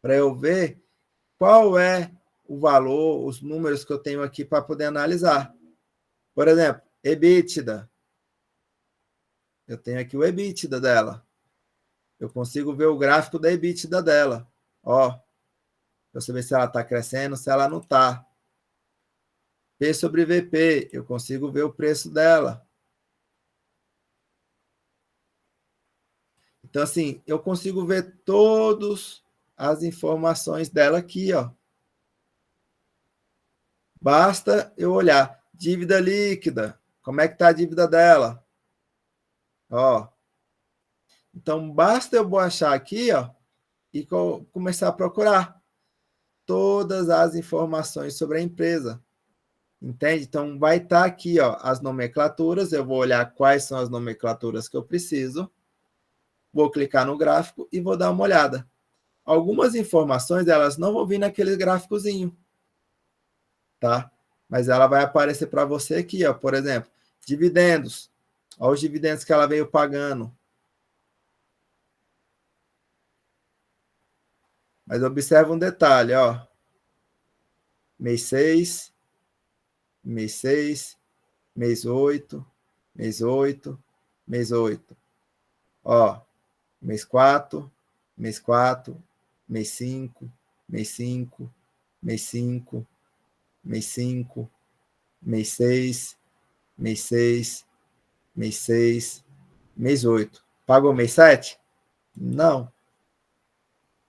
Para eu ver qual é o valor, os números que eu tenho aqui para poder analisar. Por exemplo, EBITDA. Eu tenho aqui o EBITDA dela. Eu consigo ver o gráfico da EBITDA dela. Ó, para saber se ela está crescendo, se ela não está. P sobre VP, eu consigo ver o preço dela. Então, assim, eu consigo ver todas as informações dela aqui, ó. Basta eu olhar. Dívida líquida. Como é que está a dívida dela? Ó. Então, basta eu achar aqui, ó, e começar a procurar todas as informações sobre a empresa. Entende? Então, vai estar aqui, ó, as nomenclaturas. Eu vou olhar quais são as nomenclaturas que eu preciso. Vou clicar no gráfico e vou dar uma olhada. Algumas informações, elas não vão vir naquele gráficozinho, tá? Mas ela vai aparecer para você aqui, ó, por exemplo, dividendos. Olha os dividendos que ela veio pagando. Mas observa um detalhe, ó. Mês 6, mês 6, mês 8, mês 8, mês 8. Ó, mês 4, mês 4, mês 5, mês 5, mês 5, mês 5, mês 6, mês 6, mês 6, mês 8. Pagou mês 7? Não.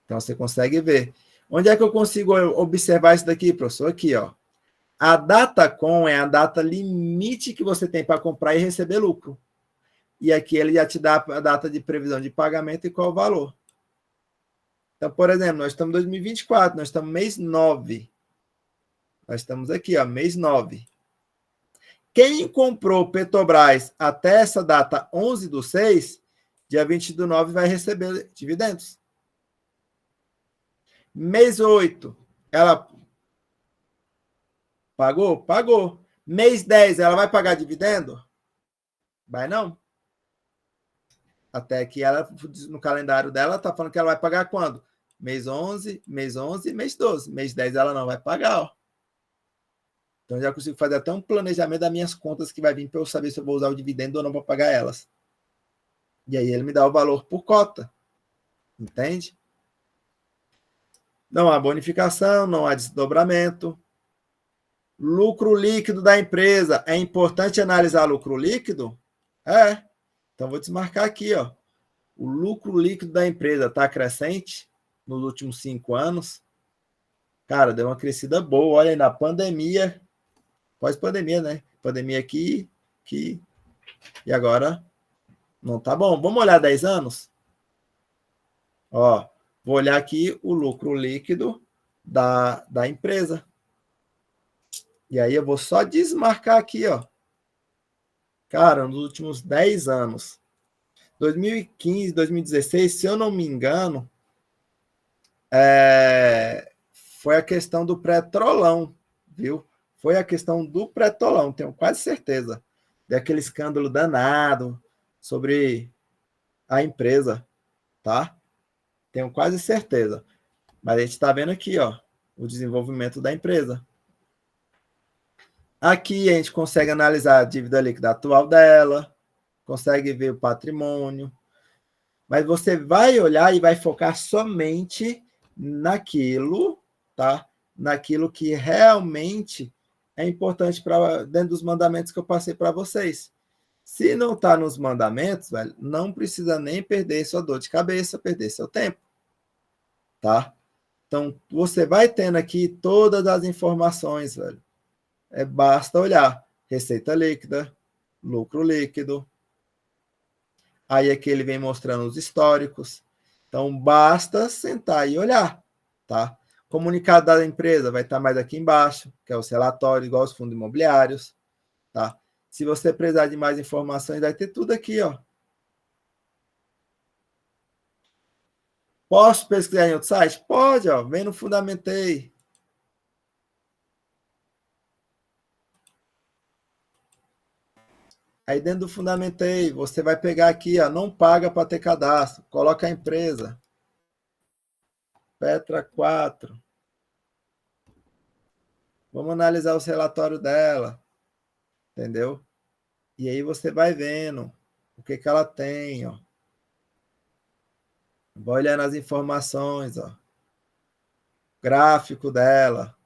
Então, você consegue ver. Onde é que eu consigo observar isso daqui, professor? Aqui, ó. A data com é a data limite que você tem para comprar e receber lucro. E aqui ele já te dá a data de previsão de pagamento e qual o valor. Então, por exemplo, nós estamos em 2024, nós estamos mês 9. Nós estamos aqui, ó, mês 9. Quem comprou Petrobras até essa data 11/6, dia 20/9 vai receber dividendos. Mês 8, ela pagou? Pagou. Mês 10, ela vai pagar dividendo? Vai não. Até que ela, no calendário dela, está falando que ela vai pagar quando? Mês 11, mês 11, mês 12. Mês 10 ela não vai pagar, ó. Então, já consigo fazer até um planejamento das minhas contas que vai vir para eu saber se eu vou usar o dividendo ou não para pagar elas. E aí ele me dá o valor por cota. Entende? Não há bonificação, não há desdobramento. Lucro líquido da empresa. É importante analisar lucro líquido? É. Então, vou desmarcar aqui, ó. O lucro líquido da empresa está crescente nos últimos 5 anos. Cara, deu uma crescida boa. Olha aí, na pandemia, pós-pandemia, né? Pandemia aqui, aqui. E agora não tá bom. Vamos olhar 10 anos? Ó, vou olhar aqui o lucro líquido da empresa. E aí eu vou só desmarcar aqui, ó. Cara, nos últimos 10 anos, 2015, 2016, se eu não me engano, foi a questão do petrolão, viu? Foi a questão do petrolão, tenho quase certeza. Daquele escândalo danado sobre a empresa, tá? Tenho quase certeza. Mas a gente está vendo aqui, ó, o desenvolvimento da empresa. Aqui a gente consegue analisar a dívida líquida atual dela, consegue ver o patrimônio, mas você vai olhar e vai focar somente naquilo, tá? Naquilo que realmente é importante para dentro dos mandamentos que eu passei para vocês. Se não está nos mandamentos, velho, não precisa nem perder sua dor de cabeça, perder seu tempo, tá? Então, você vai tendo aqui todas as informações, velho. Basta olhar receita líquida, lucro líquido. Aí aqui ele vem mostrando os históricos. Então, basta sentar e olhar, tá? Comunicado da empresa vai estar mais aqui embaixo, que é os relatórios, igual os fundos imobiliários, tá? Se você precisar de mais informações, vai ter tudo aqui, ó. Posso pesquisar em outro site? Pode, ó. Vem no Fundamentei. Aí dentro do Fundamentei, você vai pegar aqui, ó, não paga para ter cadastro. Coloca a empresa. Petra 4. Vamos analisar os relatórios dela. Entendeu? E aí você vai vendo o que ela tem, ó. Vai olhando as informações, ó. Gráfico dela.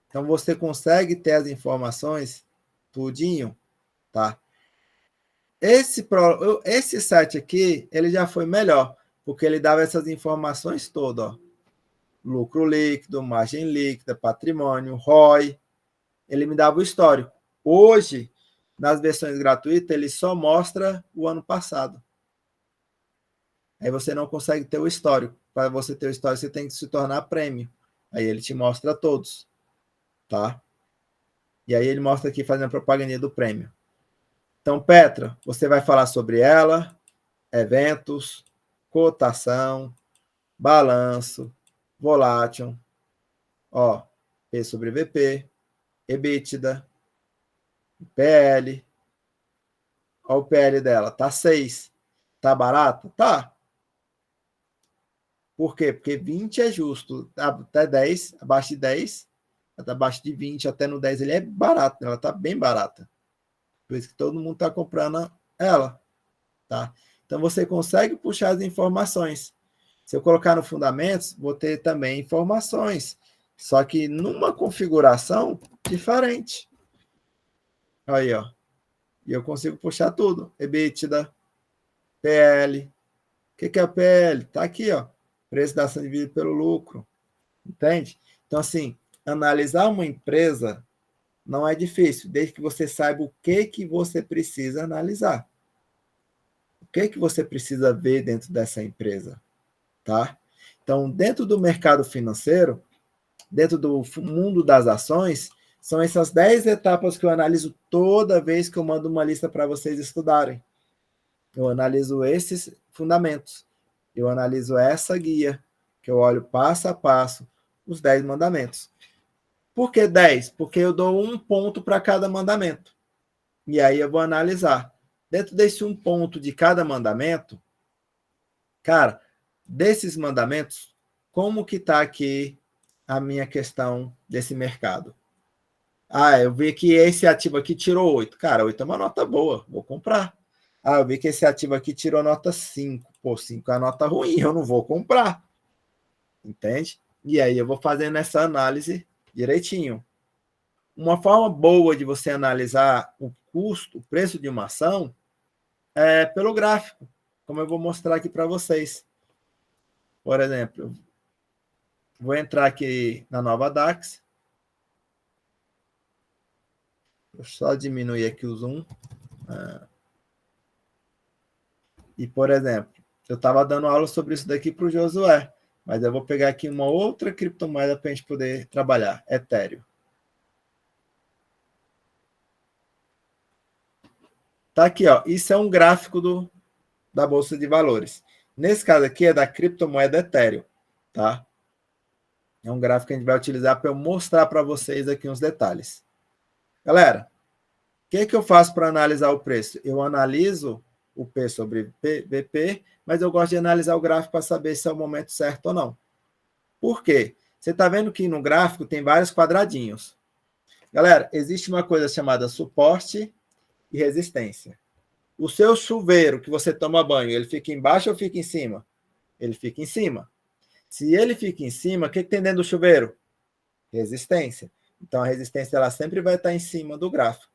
Então você consegue ter as informações tudinho, tá? Esse site aqui, ele já foi melhor, porque ele dava essas informações todas, ó. Lucro líquido, margem líquida, patrimônio, ROI. Ele me dava o histórico. Hoje, nas versões gratuitas, ele só mostra o ano passado. Aí você não consegue ter o histórico. Para você ter o histórico, você tem que se tornar prêmio. Aí ele te mostra todos, tá? E aí ele mostra aqui fazendo a propaganda do prêmio. Então, Petra, você vai falar sobre ela, eventos, cotação, balanço, volátil, ó, P sobre VP, EBITDA, PL. Ó, o PL dela, tá 6. Tá barato? Tá. Por quê? Porque 20 é justo. Até 10, abaixo de 10, abaixo de 20, até no 10 ele é barato, ela tá bem barata. Por isso que todo mundo tá comprando ela, tá? Então você consegue puxar as informações. Se eu colocar no fundamentos, vou ter também informações, só que numa configuração diferente. Aí, ó. E eu consigo puxar tudo. EBITDA, PL. O que é o PL? Tá aqui, ó. Preço da ação dividido pelo lucro. Entende? Então, assim, analisar uma empresa não é difícil, desde que você saiba o que você precisa analisar. O que você precisa ver dentro dessa empresa, tá? Então, dentro do mercado financeiro, dentro do mundo das ações, são essas 10 etapas que eu analiso toda vez que eu mando uma lista para vocês estudarem. Eu analiso esses fundamentos. Eu analiso essa guia, que eu olho passo a passo, os 10 mandamentos. Por que 10? Porque eu dou um ponto para cada mandamento. E aí eu vou analisar. Dentro desse um ponto de cada mandamento, cara, desses mandamentos, como que está aqui a minha questão desse mercado? Ah, eu vi que esse ativo aqui tirou 8. Cara, 8 é uma nota boa, vou comprar. Ah, eu vi que esse ativo aqui tirou nota 5. Pô, 5 é uma nota ruim, eu não vou comprar. Entende? E aí eu vou fazendo essa análise direitinho. Uma forma boa de você analisar o custo, o preço de uma ação, é pelo gráfico, como eu vou mostrar aqui para vocês. Por exemplo, vou entrar aqui na nova DAX. eu só diminuir aqui o zoom. E, por exemplo, eu estava dando aula sobre isso daqui para o Josué, mas eu vou pegar aqui uma outra criptomoeda para a gente poder trabalhar, Ethereum. Tá aqui, ó. Isso é um gráfico da Bolsa de Valores. Nesse caso aqui é da criptomoeda Ethereum, tá? É um gráfico que a gente vai utilizar para eu mostrar para vocês aqui uns detalhes. Galera, o que eu faço para analisar o preço? Eu analiso o P sobre BP, mas eu gosto de analisar o gráfico para saber se é o momento certo ou não. Por quê? Você está vendo que no gráfico tem vários quadradinhos. Galera, existe uma coisa chamada suporte e resistência. O seu chuveiro que você toma banho, ele fica embaixo ou fica em cima? Ele fica em cima. Se ele fica em cima, o que tem dentro do chuveiro? Resistência. Então, a resistência ela sempre vai estar em cima do gráfico.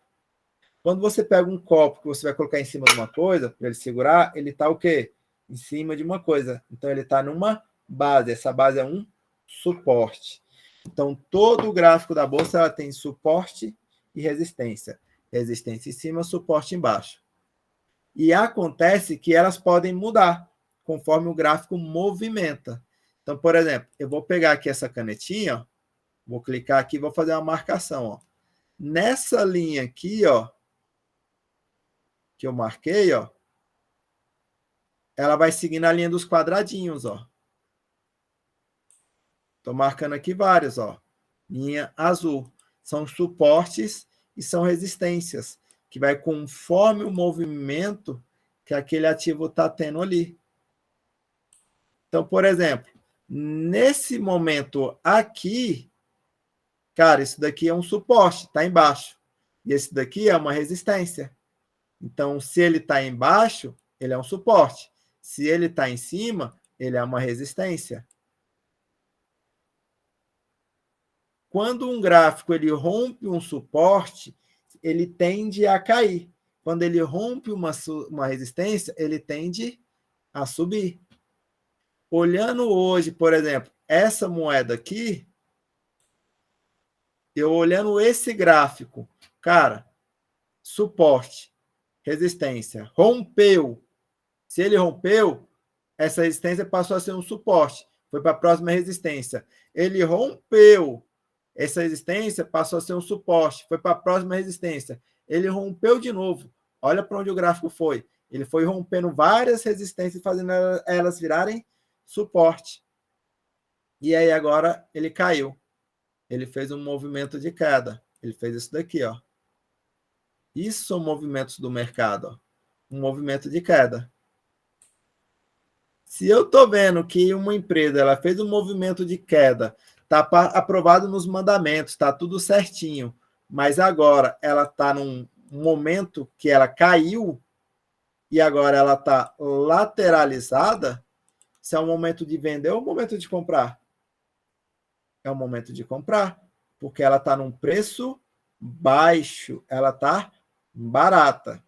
Quando você pega um copo que você vai colocar em cima de uma coisa, para ele segurar, ele está o quê? Em cima de uma coisa. Então, ele está numa base. Essa base é um suporte. Então, todo o gráfico da bolsa ela tem suporte e resistência. Resistência em cima, suporte embaixo. E acontece que elas podem mudar conforme o gráfico movimenta. Então, por exemplo, eu vou pegar aqui essa canetinha, ó, vou clicar aqui e vou fazer uma marcação. Ó. Nessa linha aqui, ó, que eu marquei, ó, ela vai seguindo a linha dos quadradinhos, ó. Estou marcando aqui vários, ó. Linha azul. São suportes e são resistências, que vai conforme o movimento que aquele ativo está tendo ali. Então, por exemplo, nesse momento aqui, cara, isso daqui é um suporte, está embaixo. E esse daqui é uma resistência. Então, se ele está embaixo, ele é um suporte. Se ele está em cima, ele é uma resistência. Quando um gráfico ele rompe um suporte, ele tende a cair. Quando ele rompe uma resistência, ele tende a subir. Olhando hoje, por exemplo, essa moeda aqui, eu olhando esse gráfico, cara, suporte, resistência, rompeu. Se ele rompeu, essa resistência passou a ser um suporte, foi para a próxima resistência. Ele rompeu, essa resistência passou a ser um suporte, foi para a próxima resistência. Ele rompeu de novo. Olha para onde o gráfico foi. Ele foi rompendo várias resistências, fazendo elas virarem suporte. E aí agora ele caiu. Ele fez um movimento de queda. Ele fez isso daqui, ó. Isso são movimentos do mercado, ó. Um movimento de queda. Se eu estou vendo que uma empresa ela fez um movimento de queda, está aprovado nos mandamentos, está tudo certinho, mas agora ela está num momento que ela caiu e agora ela está lateralizada, se é um momento de vender ou um momento de comprar? É um momento de comprar, porque ela está num preço baixo, ela está barata.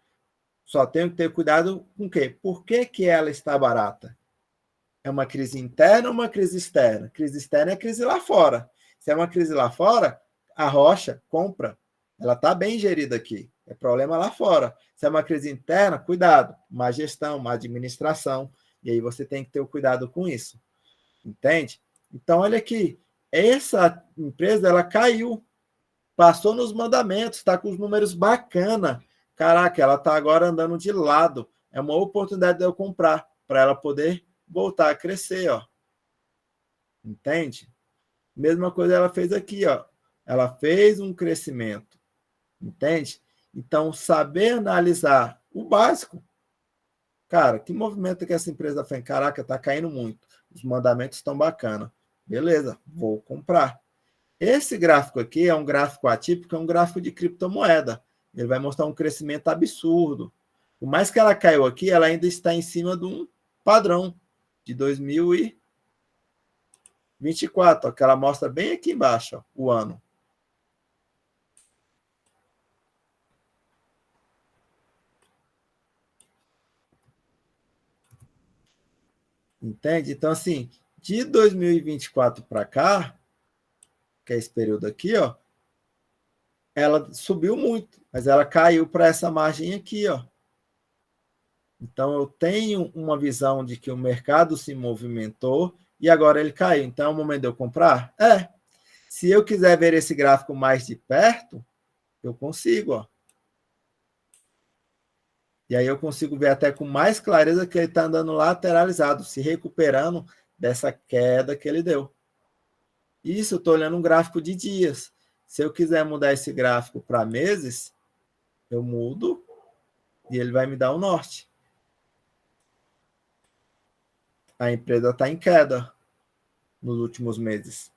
Só tenho que ter cuidado com o quê? Por que ela está barata? É uma crise interna ou uma crise externa? Crise externa é crise lá fora. Se é uma crise lá fora, a rocha compra. Ela está bem gerida aqui. É problema lá fora. Se é uma crise interna, cuidado. Má gestão, má administração. E aí você tem que ter o cuidado com isso. Entende? Então, olha aqui. Essa empresa, ela caiu. Passou nos mandamentos. Está com os números bacana. Caraca, ela está agora andando de lado. É uma oportunidade de eu comprar para ela poder voltar a crescer, ó. Entende? Mesma coisa ela fez aqui, ó. Ela fez um crescimento. Entende? Então, saber analisar o básico. Cara, que movimento que essa empresa fez? Caraca, tá caindo muito. Os mandamentos estão bacana. Beleza, vou comprar. Esse gráfico aqui é um gráfico atípico, é um gráfico de criptomoeda. Ele vai mostrar um crescimento absurdo. Por mais que ela caiu aqui, ela ainda está em cima de um padrão de 2024, ó, que ela mostra bem aqui embaixo, ó, o ano. Entende? Então, assim, de 2024 para cá, que é esse período aqui, ó, ela subiu muito, mas ela caiu para essa margem aqui, ó. Então, eu tenho uma visão de que o mercado se movimentou e agora ele caiu. Então, é o momento de eu comprar? É. Se eu quiser ver esse gráfico mais de perto, eu consigo, ó. E aí eu consigo ver até com mais clareza que ele está andando lateralizado, se recuperando dessa queda que ele deu. Isso, eu estou olhando um gráfico de dias. Se eu quiser mudar esse gráfico para meses, eu mudo e ele vai me dar o norte. A empresa está em queda nos últimos meses.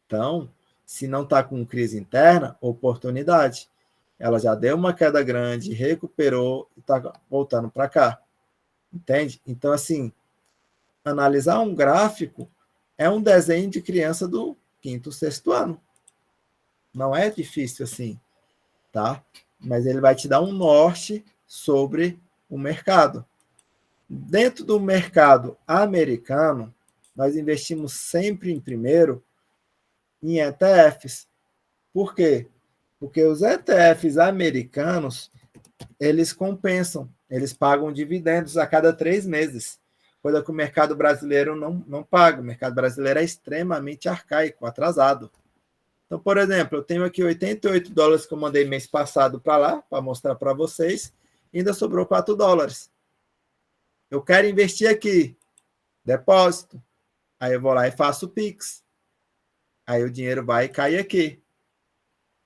Então, se não está com crise interna, oportunidade. Ela já deu uma queda grande, recuperou e está voltando para cá. Entende? Então, assim, analisar um gráfico é um desenho de criança do 5º, 6º ano. Não é difícil assim, tá? Mas ele vai te dar um norte sobre o mercado. Dentro do mercado americano, nós investimos sempre em primeiro em ETFs. Por quê? Porque os ETFs americanos, eles compensam, eles pagam dividendos a cada 3 meses, coisa que o mercado brasileiro não paga. O mercado brasileiro é extremamente arcaico, atrasado. Então, por exemplo, eu tenho aqui $88 que eu mandei mês passado para lá, para mostrar para vocês, ainda sobrou $4. Eu quero investir aqui, depósito. Aí eu vou lá e faço o Pix. Aí o dinheiro vai cair aqui.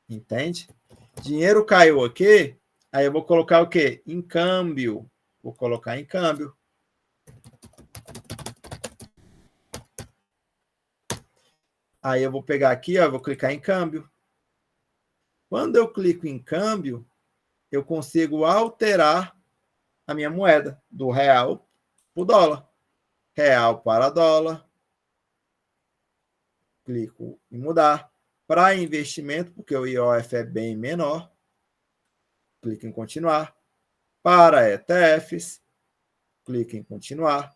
Entende? Dinheiro caiu aqui, aí eu vou colocar o quê? Em câmbio. Vou colocar em câmbio. Aí eu vou pegar aqui, ó, vou clicar em câmbio. Quando eu clico em câmbio, eu consigo alterar a minha moeda do real para o dólar. Real para dólar. Clico em mudar. Para investimento, porque o IOF é bem menor. Clico em continuar. Para ETFs, clico em continuar.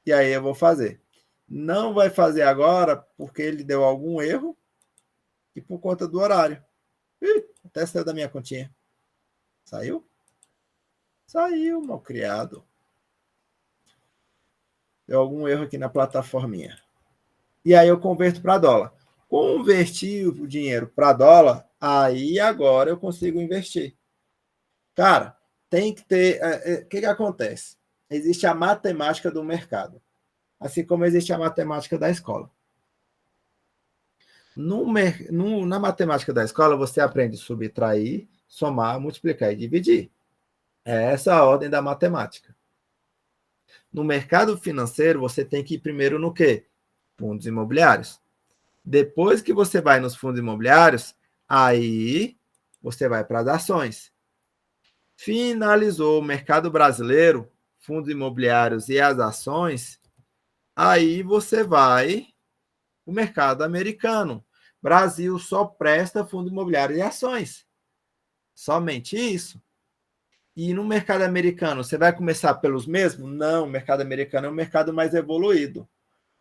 E aí eu vou fazer. Não vai fazer agora, porque ele deu algum erro e por conta do horário. Até saiu da minha continha. Saiu? Saiu, mal criado. Deu algum erro aqui na plataforminha. E aí eu converto para dólar. Converti o dinheiro para dólar, aí agora eu consigo investir. Cara, tem que ter... O que acontece? Existe a matemática do mercado, assim como existe a matemática da escola. Na matemática da escola, você aprende a subtrair, somar, multiplicar e dividir. É essa a ordem da matemática. No mercado financeiro, você tem que ir primeiro no quê? Fundos imobiliários. Depois que você vai nos fundos imobiliários, aí você vai para as ações. Finalizou o mercado brasileiro, fundos imobiliários e as ações, aí você vai para o mercado americano. Brasil só presta fundo imobiliário e ações. Somente isso. E no mercado americano, você vai começar pelos mesmos? Não, o mercado americano é um mercado mais evoluído.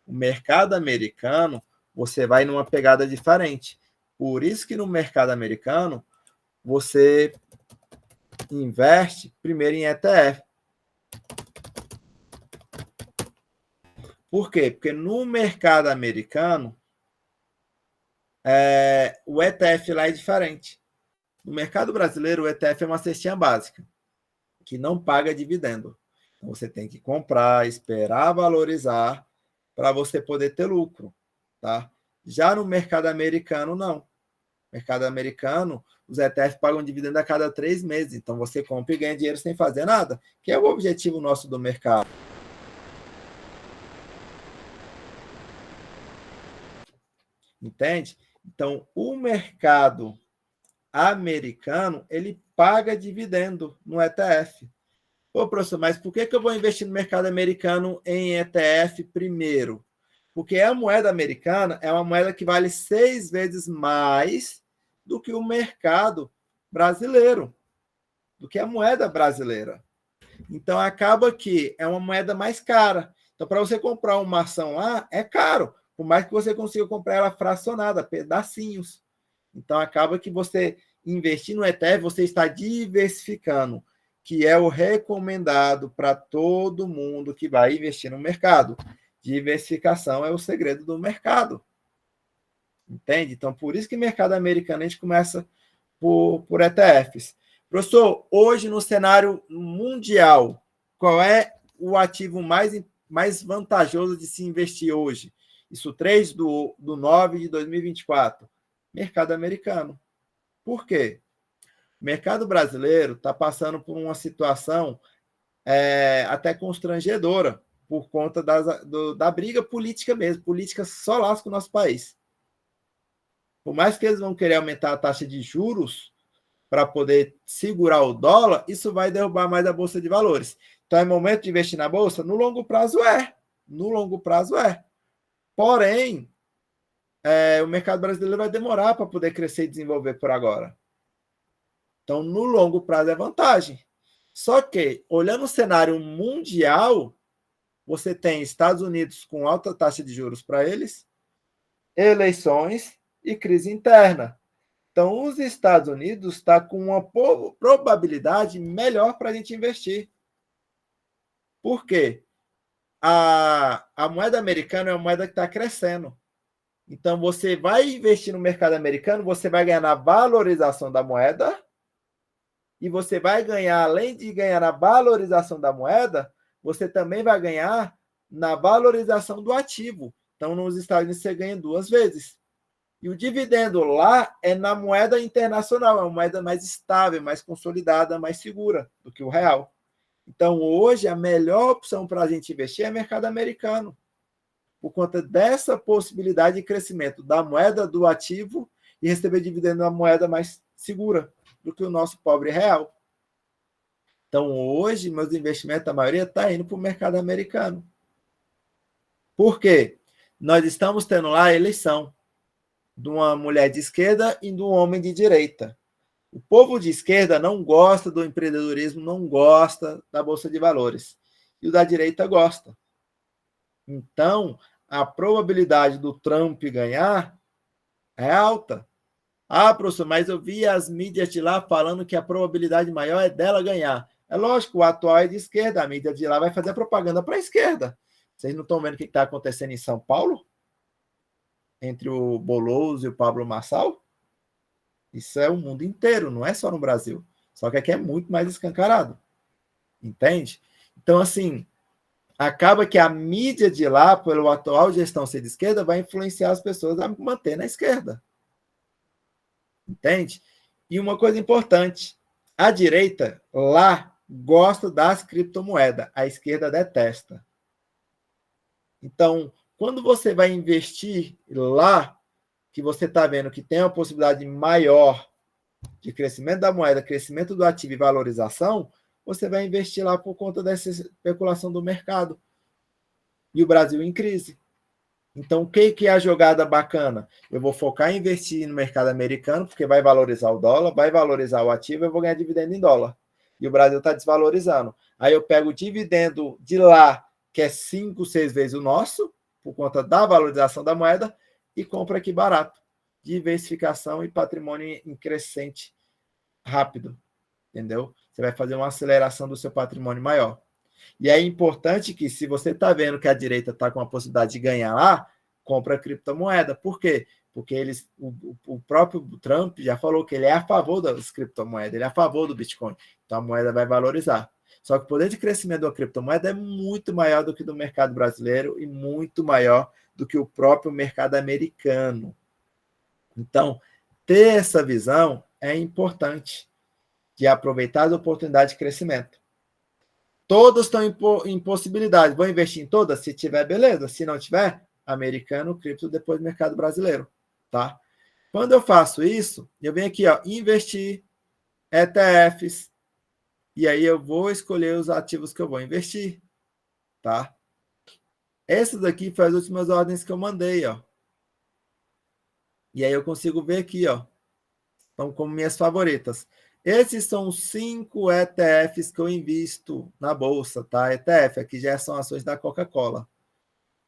O mercado americano, você vai numa pegada diferente. Por isso que no mercado americano, você investe primeiro em ETF. Por quê? Porque no mercado americano, o ETF lá é diferente. No mercado brasileiro, o ETF é uma cestinha básica, que não paga dividendo. Então, você tem que comprar, esperar valorizar, para você poder ter lucro. Tá? Já no mercado americano, não. No mercado americano, os ETFs pagam dividendo a cada 3 meses. Então, você compra e ganha dinheiro sem fazer nada, que é o objetivo nosso do mercado. Entende? Então, o mercado americano, ele paga dividendo no ETF. Ô, professor, mas por que eu vou investir no mercado americano em ETF primeiro? Porque a moeda americana é uma moeda que vale 6 vezes mais do que o mercado brasileiro, do que a moeda brasileira. Então, acaba que é uma moeda mais cara. Então, para você comprar uma ação lá, é caro, por mais que você consiga comprar ela fracionada, pedacinhos. Então, acaba que você investir no ETF, você está diversificando, que é o recomendado para todo mundo que vai investir no mercado. Diversificação é o segredo do mercado. Entende? Então, por isso que mercado americano a gente começa por ETFs. Professor, hoje no cenário mundial, qual é o ativo mais vantajoso de se investir hoje? Isso 3/9/2024. Mercado americano. Por quê? O mercado brasileiro está passando por uma situação até constrangedora por conta da briga política mesmo. Política só lasca o nosso país. Por mais que eles vão querer aumentar a taxa de juros para poder segurar o dólar, isso vai derrubar mais a Bolsa de Valores. Então, é momento de investir na Bolsa? No longo prazo é. No longo prazo é. Porém, o mercado brasileiro vai demorar para poder crescer e desenvolver por agora. Então, no longo prazo é vantagem. Só que, olhando o cenário mundial, você tem Estados Unidos com alta taxa de juros para eles, eleições e crise interna. Então, os Estados Unidos está com uma probabilidade melhor para a gente investir. Por quê? A moeda americana é uma moeda que está crescendo. Então, você vai investir no mercado americano, você vai ganhar na valorização da moeda e você vai ganhar, além de ganhar na valorização da moeda, você também vai ganhar na valorização do ativo. Então, nos Estados Unidos, você ganha 2 vezes. E o dividendo lá é na moeda internacional, é uma moeda mais estável, mais consolidada, mais segura do que o real. Então, hoje, a melhor opção para a gente investir é mercado americano, por conta dessa possibilidade de crescimento da moeda do ativo e receber dividendo na moeda mais segura do que o nosso pobre real. Então, hoje, meus investimentos, a maioria está indo para o mercado americano. Por quê? Nós estamos tendo lá a eleição de uma mulher de esquerda e de um homem de direita. O povo de esquerda não gosta do empreendedorismo, não gosta da Bolsa de Valores. E o da direita gosta. Então, a probabilidade do Trump ganhar é alta. Ah, professor, mas eu vi as mídias de lá falando que a probabilidade maior é dela ganhar. É lógico, o atual é de esquerda, a mídia de lá vai fazer propaganda para a esquerda. Vocês não estão vendo o que está acontecendo em São Paulo? Entre o Boloso e o Pablo Marçal? Isso é o mundo inteiro, não é só no Brasil. Só que aqui é muito mais escancarado. Entende? Então, assim, acaba que a mídia de lá, pela atual gestão ser de esquerda, vai influenciar as pessoas a manter na esquerda. Entende? E uma coisa importante, a direita lá gosta das criptomoedas, a esquerda detesta. Então, quando você vai investir lá, que você está vendo que tem uma possibilidade maior de crescimento da moeda, crescimento do ativo e valorização, você vai investir lá por conta dessa especulação do mercado. E o Brasil em crise. Então, o que é a jogada bacana? Eu vou focar em investir no mercado americano, porque vai valorizar o dólar, vai valorizar o ativo, eu vou ganhar dividendo em dólar. E o Brasil está desvalorizando. Aí eu pego o dividendo de lá, que é 5, 6 vezes o nosso, por conta da valorização da moeda, e compro aqui barato. Diversificação e patrimônio em crescente rápido. Entendeu? Você vai fazer uma aceleração do seu patrimônio maior. E é importante que, se você está vendo que a direita está com a possibilidade de ganhar lá, compra criptomoeda. Por quê? Porque o próprio Trump já falou que ele é a favor das criptomoedas, ele é a favor do Bitcoin. Então, a moeda vai valorizar. Só que o poder de crescimento da criptomoeda é muito maior do que do mercado brasileiro e muito maior do que o próprio mercado americano. Então, ter essa visão é importante, de aproveitar as oportunidades de crescimento. Todas estão em possibilidade. Vou investir em todas? Se tiver, beleza. Se não tiver, americano, cripto, depois mercado brasileiro. Tá? Quando eu faço isso, eu venho aqui, ó, investir, ETFs, e aí eu vou escolher os ativos que eu vou investir. Tá? Essas aqui foram as últimas ordens que eu mandei, ó. E aí eu consigo ver aqui, ó. Estão como minhas favoritas. Esses são os 5 ETFs que eu invisto na bolsa, tá? ETF, aqui já são ações da Coca-Cola.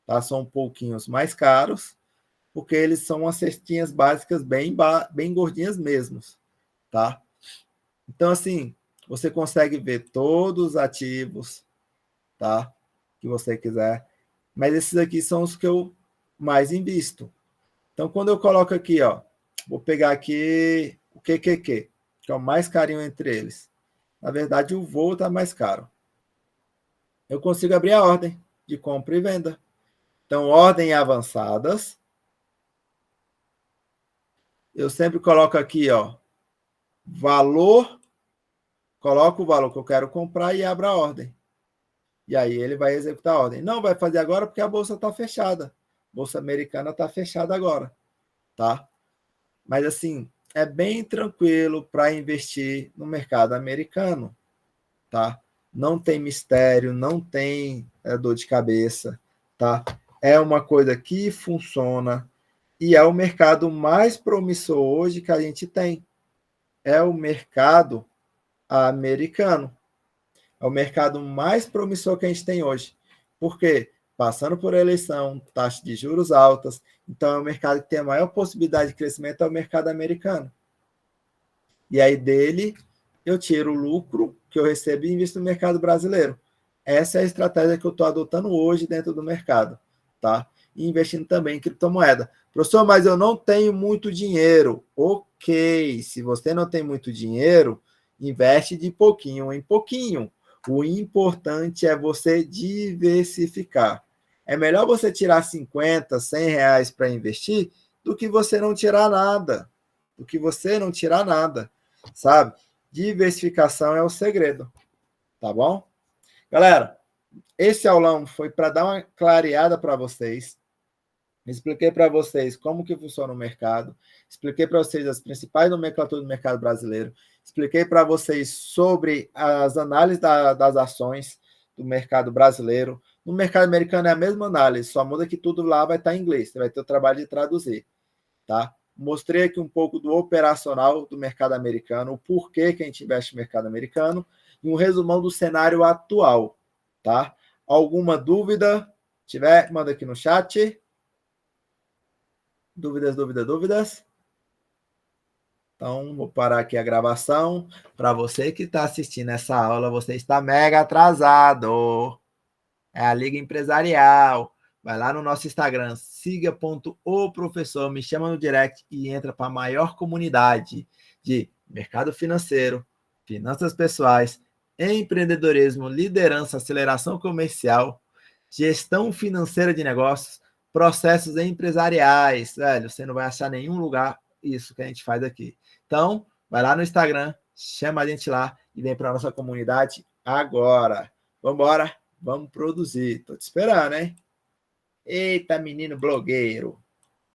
Tá? São um pouquinho mais caros, porque eles são umas cestinhas básicas bem gordinhas mesmo. tá? Então, assim, você consegue ver todos os ativos, tá? Que você quiser. Mas esses aqui são os que eu mais invisto. Então, quando eu coloco aqui, ó, vou pegar aqui o QQQ, que é o mais carinho entre eles. Na verdade, o voo está mais caro. Eu consigo abrir a ordem de compra e venda. Então, ordem avançadas. Eu sempre coloco aqui, ó, valor, coloco o valor que eu quero comprar e abro a ordem. E aí ele vai executar a ordem. Não vai fazer agora porque a bolsa está fechada. A bolsa americana está fechada agora, tá? Mas assim, é bem tranquilo para investir no mercado americano, tá? Não tem mistério, não tem dor de cabeça, tá? É uma coisa que funciona e é o mercado mais promissor hoje que a gente tem. É o mercado americano. É o mercado mais promissor que a gente tem hoje. Por quê? Passando por eleição, taxa de juros altas, então é o mercado que tem a maior possibilidade de crescimento, é o mercado americano. E aí dele eu tiro o lucro que eu recebo e invisto no mercado brasileiro. Essa é a estratégia que eu estou adotando hoje dentro do mercado, tá? E investindo também em criptomoeda. Professor, mas eu não tenho muito dinheiro. Ok, se você não tem muito dinheiro, investe de pouquinho em pouquinho. O importante é você diversificar. É melhor você tirar 50, 100 reais para investir do que você não tirar nada. Do que você não tirar nada, sabe? Diversificação é o segredo, tá bom? Galera, esse aulão foi para dar uma clareada para vocês. Expliquei para vocês como que funciona o mercado, expliquei para vocês as principais nomenclaturas do mercado brasileiro, expliquei para vocês sobre as análises das ações do mercado brasileiro. No mercado americano é a mesma análise, só muda que tudo lá vai estar em inglês, você vai ter o trabalho de traduzir, tá? Mostrei aqui um pouco do operacional do mercado americano, o porquê que a gente investe no mercado americano e um resumão do cenário atual, tá? Alguma dúvida? Tiver, manda aqui no chat. Dúvidas? Então, vou parar aqui a gravação. Para você que está assistindo essa aula, você está mega atrasado. É a Liga Empresarial. Vai lá no nosso Instagram, siga.oprofessor, me chama no direct e entra para a maior comunidade de mercado financeiro, finanças pessoais, empreendedorismo, liderança, aceleração comercial, gestão financeira de negócios, processos empresariais. Velho, você não vai achar em nenhum lugar isso que a gente faz aqui. Então, vai lá no Instagram, chama a gente lá e vem para a nossa comunidade agora. Vamos embora? Vamos produzir. Tô te esperando, hein? Eita, menino blogueiro.